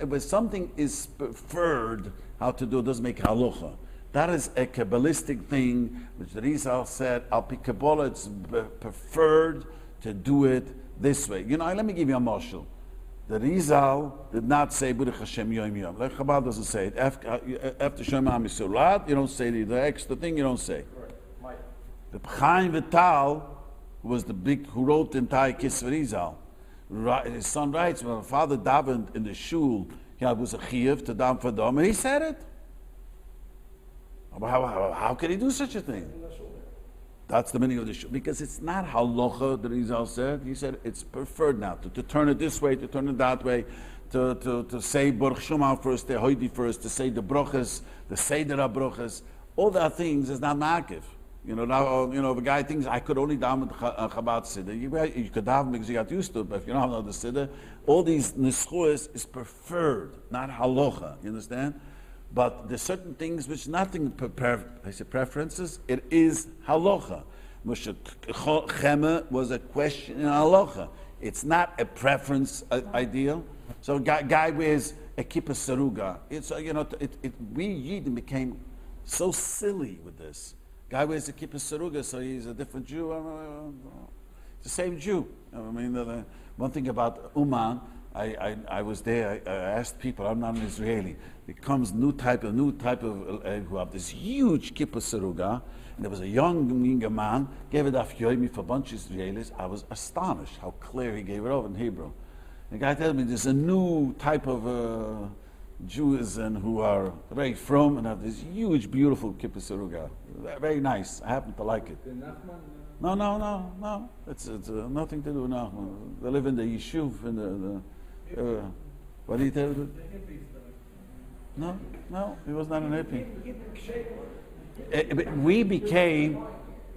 When something is preferred, how to do it doesn't make halacha. That is a Kabbalistic thing, which the Rizal said, al pi Kabbalah, it's preferred to do it this way. Let me give you a marshal. The Rizal did not say Baruch Hashem Yom Yom. Like Chabad doesn't say it. After Shema Misulat, you don't say the extra thing, you don't say. The Chaim Vital was the big who wrote the entire Kisva Rizal. His son writes, when my father davened in the shul, he was a chiyuv to daven for them, and he said it. How could he do such a thing? That's the meaning of the shul. Because it's not halacha, the Rizal said. He said it's preferred now to turn it this way, to turn it that way, to say Baruch Shema first, the Hoidi first, to say the brochas, the Seder HaBrochas. All that things is not makif. If a guy thinks I could only daven Chabad Siddur, you could daven because you got used to it, but if you don't have another Siddur, all these nischuas is preferred, not halacha. You understand? But there's certain things which nothing I say preferences. It is halacha. Moshe Chema was a question in halacha. It's not a preference ideal. So a guy wears a kippah saruga. We Yidden became so silly with this. Guy wears a kippah saruga, so he's a different Jew. It's the same Jew. One thing about Uman, I was there. I asked people. I'm not an Israeli. There comes new type of who have this huge kippah saruga. And there was a young man gave it off Yomi for a bunch of Israelis. I was astonished how clear he gave it over in Hebrew. The guy tells me there's a new type of Jews and who are very from and have this huge, beautiful kippah saruga. Very nice. I happen to like it. No. It's nothing to do with Nachman. They live in the Yishuv in the what do you tell you? No, he was not an hippie. We became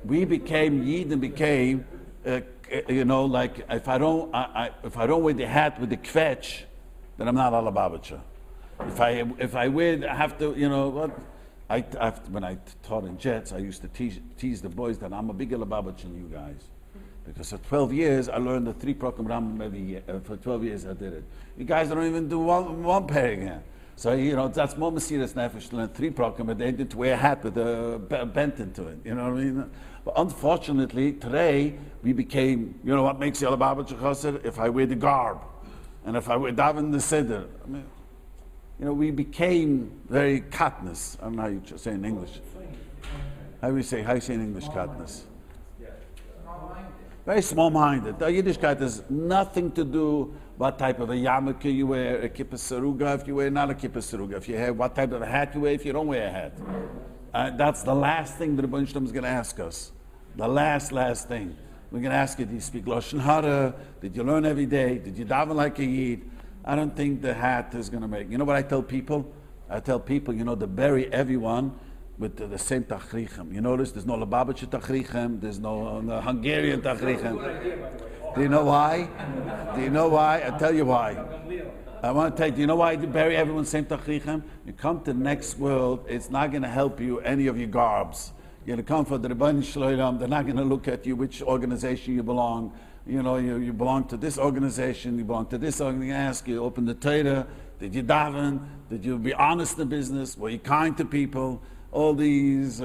Yidden became like if I don't wear the hat with the kvetch, then I'm not a Lubavitcher. If I wear, I have to, what? When I taught in Jets, I used to tease the boys that I'm a bigger Lubavitcher than you guys. Because for 12 years, I learned the 3 program Rambam every year. For 12 years, I did it. You guys don't even do one pair again. So, that's more Mesiras Nefesh to learn 3 program, but they didn't wear a hat with a bent into it. You know what I mean? But unfortunately, today, we became, what makes you a Lubavitcher Chassid? If I wear the garb. And if I wear daven the Siddur. we became very katnus. I don't know how you say in English. How do you say in English katnus? Very small-minded. The Yiddishkeit has nothing to do what type of a yarmulke you wear, a kippah saruga if you wear, not a kippah saruga. If you have what type of a hat you wear, if you don't wear a hat. That's the last thing that the Rebbe is going to ask us. The last thing. We're going to ask you, do you speak Lashon Hara? Did you learn every day? Did you daven like a Yid? I don't think the hat is going to make. You know what I tell people? I tell people, to bury everyone with the same tachrichem. You notice there's no Lubavitcher tachrichem, there's no Hungarian tachrichem. Do you know why? I tell you why. I want to tell you, do you know why you bury everyone same tachrichem? You come to the next world, it's not going to help you any of your garbs. You're going to come for the Rabbi Shloim, they're not going to look at you, which organization you belong. You belong to this organization, you belong to this organization. They ask you, open the Torah, did you daven? Did you be honest in business? Were you kind to people? All these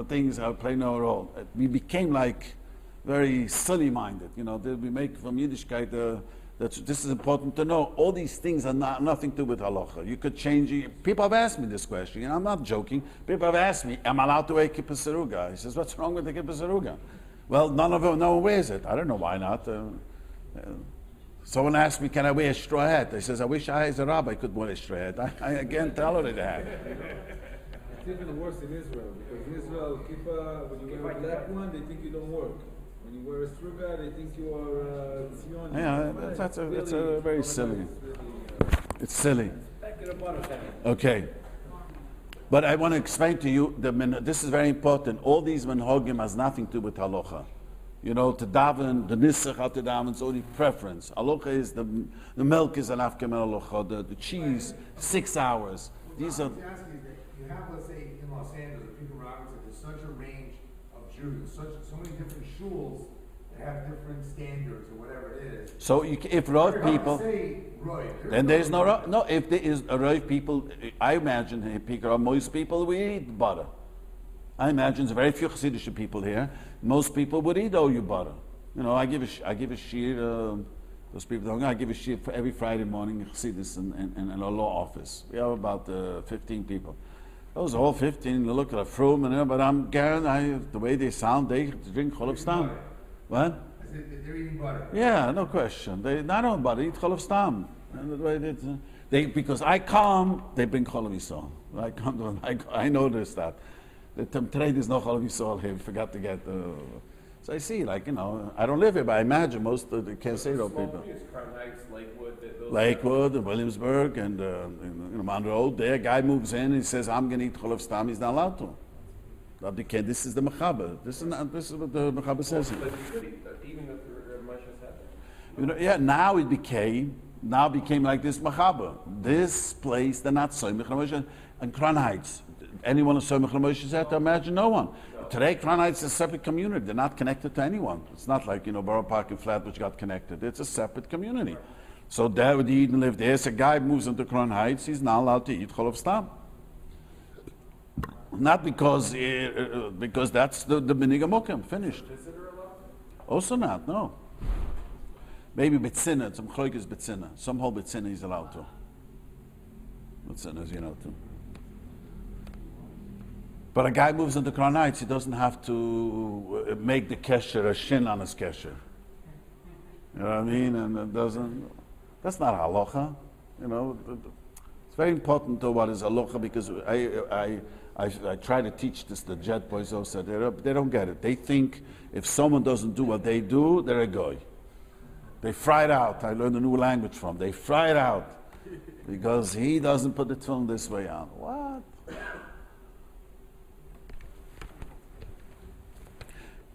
things play no role. We became like very silly-minded. We make from Yiddishkeit, this is important to know. All these things are nothing to do with halacha. You could change it. People have asked me this question, I'm not joking. People have asked me, am I allowed to wear kippah saruga? He says, what's wrong with the kippah saruga? Well, no one wears it. I don't know why not. Someone asked me, can I wear a straw hat? He says, I wish I, as a rabbi, could wear a straw hat. I again tolerate that. It's even worse in Israel, because in Israel, kippah, when you wear a black one, they think you don't work. When you wear a struga, they think you are Zion. Yeah, that's a very silly. It's silly. Okay. But I want to explain to you, this is very important. All these minhagim has nothing to do with halacha. To daven, the nisach out to daven, it's only preference. Halacha is the milk is an afkem halacha, the cheese, 6 hours. These are. You have, let's say, in Los Angeles, people Robertson, there's such a range of Jews, so many different shuls that have different standards or whatever it is. So if Rav people, then there's no Rav. No, if there is a Rav people, I imagine most people will eat butter. I imagine there's very few Hasidic people here. Most people would eat OU butter. I give a shir. Those people don't know. I give a shir for every Friday morning in Chassidus in a law office. We have about 15 people. Those all 15, they look at a frum, but I'm guaranteed, the way they sound, they drink Cholov Stam. What? They're eating butter. Yeah, no question. They not only butter, eat Cholov Stam. And the way because I come, they bring Cholov Yisrael. I noticed that. Today there's no Cholov Yisrael here. We forgot to get so I see, I don't live here, but I imagine most of the can't say those people. Crown Heights, Lakewood, and Williamsburg, and Monroe. There, a guy moves in and he says, I'm going to eat Cholov Stam. He's not allowed to. This is the Mechaber. This is what the Mechaber says. But you could eat that, even if the Moshe had that. Now it became like this Mechaber. This place, they're not Soymich Ramoshe. And Crown Heights. Anyone in Soymich Ramoshe said to imagine no one. Today, Crown Heights is a separate community. They're not connected to anyone. It's not like, Borough Park and Flatbush got connected. It's a separate community. So there would eat and live there. So a guy moves into Crown Heights, he's not allowed to eat Cholov Stam. Not because that's the B'nei Mokem, finished. Also not, no. Maybe Betzina, some Choik is Betzina. Some whole Betzina he's allowed to. Betzina is to. But a guy moves into Crown Heights, he doesn't have to make the kesher a shin on his kesher. You know what I mean? And it doesn't, that's not halacha. It's very important to what is halacha, because I try to teach this, the jet boys also, they don't get it. They think if someone doesn't do what they do, they're a goy. They fry it out. I learned a new language from. They fry it out because he doesn't put the tefillin this way on. What?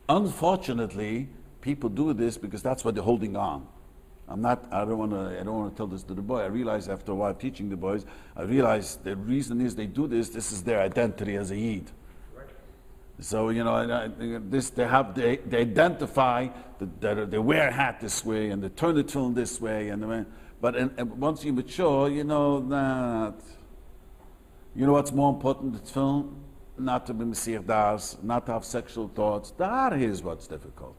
Unfortunately, people do this because that's what they're holding on. I don't want to tell this to the boy. I realize after a while teaching the boys, I realize the reason is they do this is their identity as a Yid. Right. So, they identify that they wear a hat this way and they turn the tefillin this way, and once you mature, that. What's more important, the tefillin? Not to be Messiah Das, not to have sexual thoughts. That is what's difficult.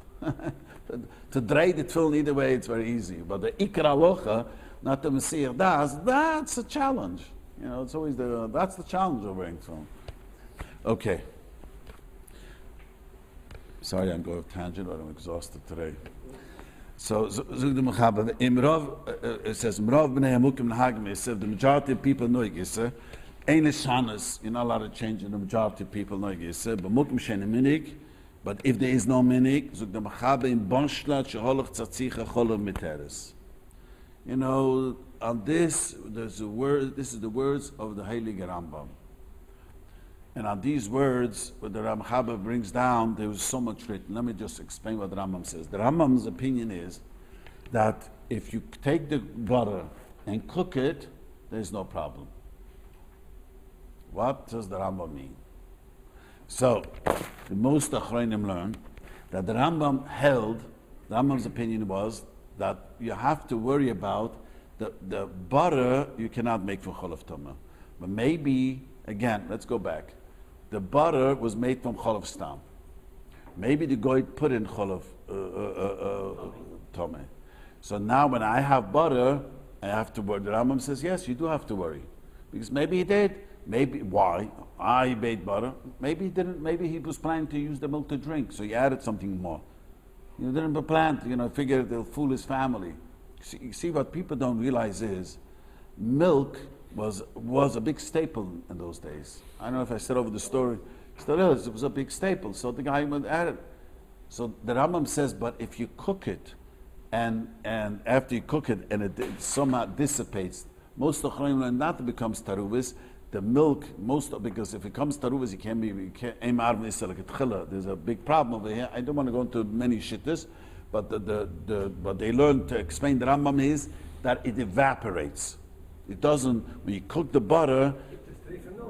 To dray the tefillin either way, it's very easy. But the Ikra Halacha, not to Messiah Das, that's a challenge. You know, it's always that's the challenge of wearing tefillin. Okay. Sorry, I'm going off tangent, but I'm exhausted today. So, zog the Mechaber, it says, Mrav b'nei hamukim nahagim yisef, the majority of people know yisef, ein shanas, you're not allowed to change in the majority of people know yisef, but mukim she'en minig, but if there is no minig, zog the Mechaber, in bonshlat sheholach tzatzicha cholov miteres. You know, on this, there's a word, this is the words of the Heilige Rambam. And on these words, what the Ramchaba brings down, there was so much written. Let me just explain what the Rambam says. The Rambam's opinion is that if you take the butter and cook it, there's no problem. What does the Rambam mean? So, the most Achronim learn that the Rambam held, the Rambam's opinion was that you have to worry about the butter you cannot make for Cholov Tumah. But maybe, again, let's go back. The butter was made from Cholov Stam. Maybe the Goy put in Cholov Tomei. So now when I have butter, I have to worry. The Rambam says, yes, you do have to worry. Because maybe he did. Maybe, why? I made butter. Maybe he didn't. Maybe he was planning to use the milk to drink, so he added something more. You didn't plan to, figure they'll fool his family. See, what people don't realize is milk was a big staple in those days. I don't know if I said over the story. Still is. It was a big staple. So the guy went at it. So the Rambam says, but if you cook it, and after you cook it, and it somehow dissipates, most of the learn not to becomes taruvis. The milk, because if it comes taruvis, you can't there's a big problem over here. I don't want to go into many shittas, but what they learn to explain the Rambam is that it evaporates. It doesn't, when you cook the butter,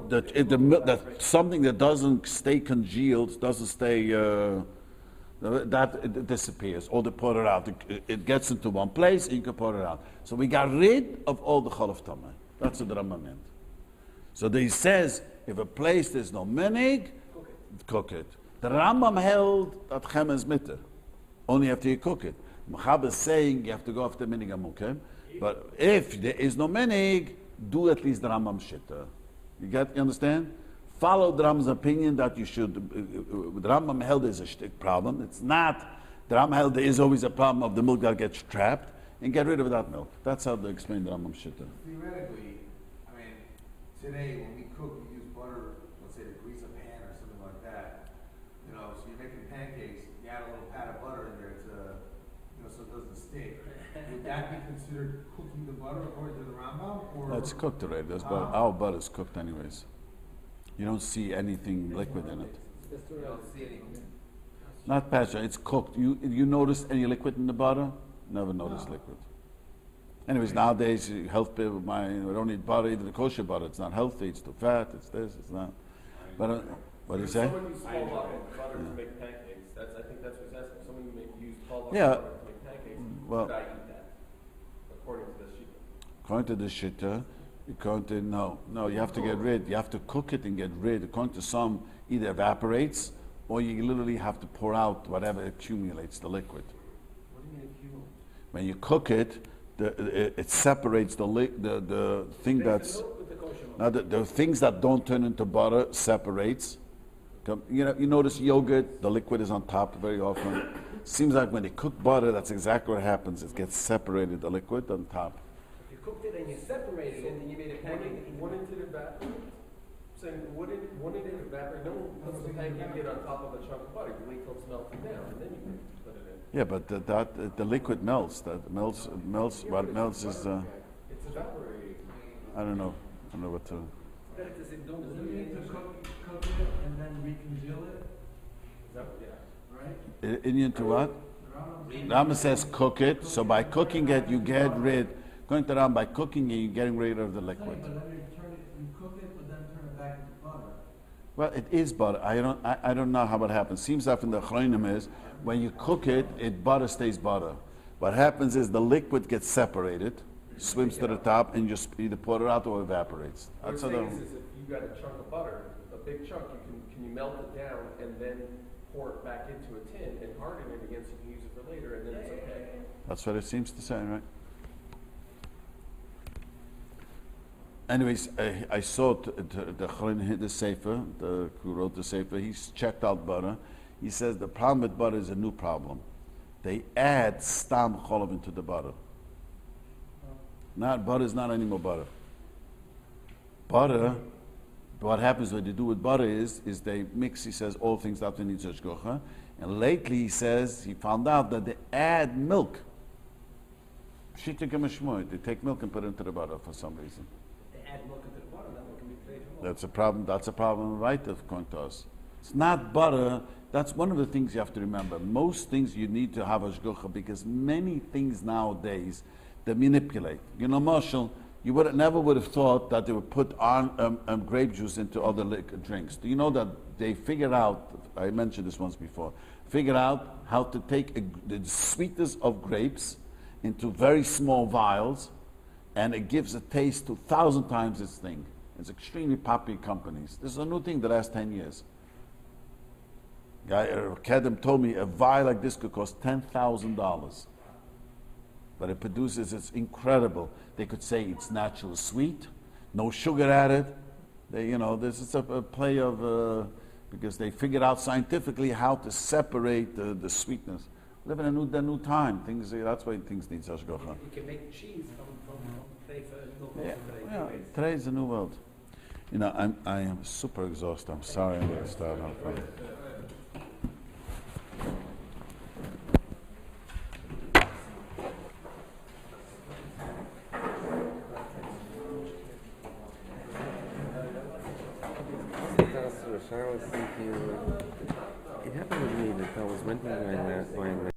that something that doesn't stay congealed, doesn't stay, that it disappears, or they pour it out. It gets into one place, and you can pour it out. So we got rid of all the Cholov Tameh. That's what the Rambam meant. So he says, if a place there's no menig, cook it. The Rambam held that Chem is mitter, only after you cook it. Machab is saying you have to go after menig amukim. But if there is no menig, do at least the Rambam shitta. You understand? Follow the Rambam's opinion that you should. The Rambam held there's a shtick problem. It's not. The Rambam held there is always a problem of the milk that gets trapped, and get rid of that milk. That's how they explain the Rambam shitta. Theoretically, I mean, today when we cook, we use butter, let's say to grease a pan or something like that. So you're making pancakes, you add a little pat of butter in there to, so it doesn't stick. Would that be considered cooking the butter according to the Rambam? Or It's cooked already. Our butter's cooked anyways. You don't see anything liquid in it. You don't see anything. Not pasture, it's cooked. You notice any liquid in the butter? Never noticed liquid. Anyways, nowadays, health people, we don't eat butter, even the kosher butter. It's not healthy, it's too fat, it's this, it's that. But what do you say? Someone used butter to make pancakes. I think that's what's asking. Someone used butter Yeah. to make pancakes. Well, Should I eat that? According to this sheet. according to the shitta, no, you have to get rid. You have to cook it and get rid. According to some, either evaporates, or you literally have to pour out whatever accumulates the liquid. What do you mean accumulate? When you cook it, it separates the thing that's now the things that don't turn into butter separates. You notice yogurt, the liquid is on top very often. Seems like when they cook butter, that's exactly what happens. It gets separated, the liquid on top. You cooked it and you separated it and then you made a pancake. Wouldn't it evaporate? Saying, wouldn't it evaporate? No one puts the pancake on top of a chunk of butter. You wait till it's melted down, and then you can put it in. Yeah, but the liquid melts. That melts. What melts is It's evaporating. I don't know what to. Does it mean to cook it and then recongeal it? Is that, yeah. Right? Indian to what? Rama says cook it. So by cooking it, you get rid. Going to Ram, by cooking it, you're getting rid of the liquid. But then you cook it, but then turn it back into butter. Well, it is butter. I don't know how it happens. Seems like in the Elchonon is when you cook it, butter stays butter. What happens is the liquid gets separated, swims to the top, and just either pour it out or evaporates. What That's I'm how saying is if you got a chunk of butter, a big chunk, can you melt it down and then pour it back into a tin and harden it again so you can use it for later, and then it's okay. That's what it seems to say, right? anyways, I saw the Cholin hit the Sefer, who wrote the Sefer, he's checked out butter. He says the problem with butter is a new problem. They add stam cholov into the butter. Butter is not anymore butter. Butter, what happens when they do with butter is they mix, he says, all things that need hashgacha. And lately he says, he found out that they add milk. They take milk and put it into the butter for some reason. They add milk into the butter, that milk can be created. That's a problem. That's a problem, right? According to us, it's not butter. That's one of the things you have to remember. Most things you need to have hashgacha because many things nowadays they manipulate. You know, Marshall, you never would have thought that they would put on grape juice into other drinks. Do you know that they figured out? I mentioned this once before. Figured out how to take the sweetness of grapes into very small vials, and it gives a taste to 1,000 times its thing. It's extremely popular companies. This is a new thing the last 10 years. Kedem told me a vial like this could cost $10,000. But it produces, it's incredible. They could say it's natural sweet, no sugar added. This is a play of, because they figured out scientifically how to separate the sweetness. We live in a new time. That's why things need hashgacha. You can make cheese from milk. Yeah, today's a new world. I am super exhausted. I'm sorry. I'm going to start off. I was thinking, it happened with me that I was renting my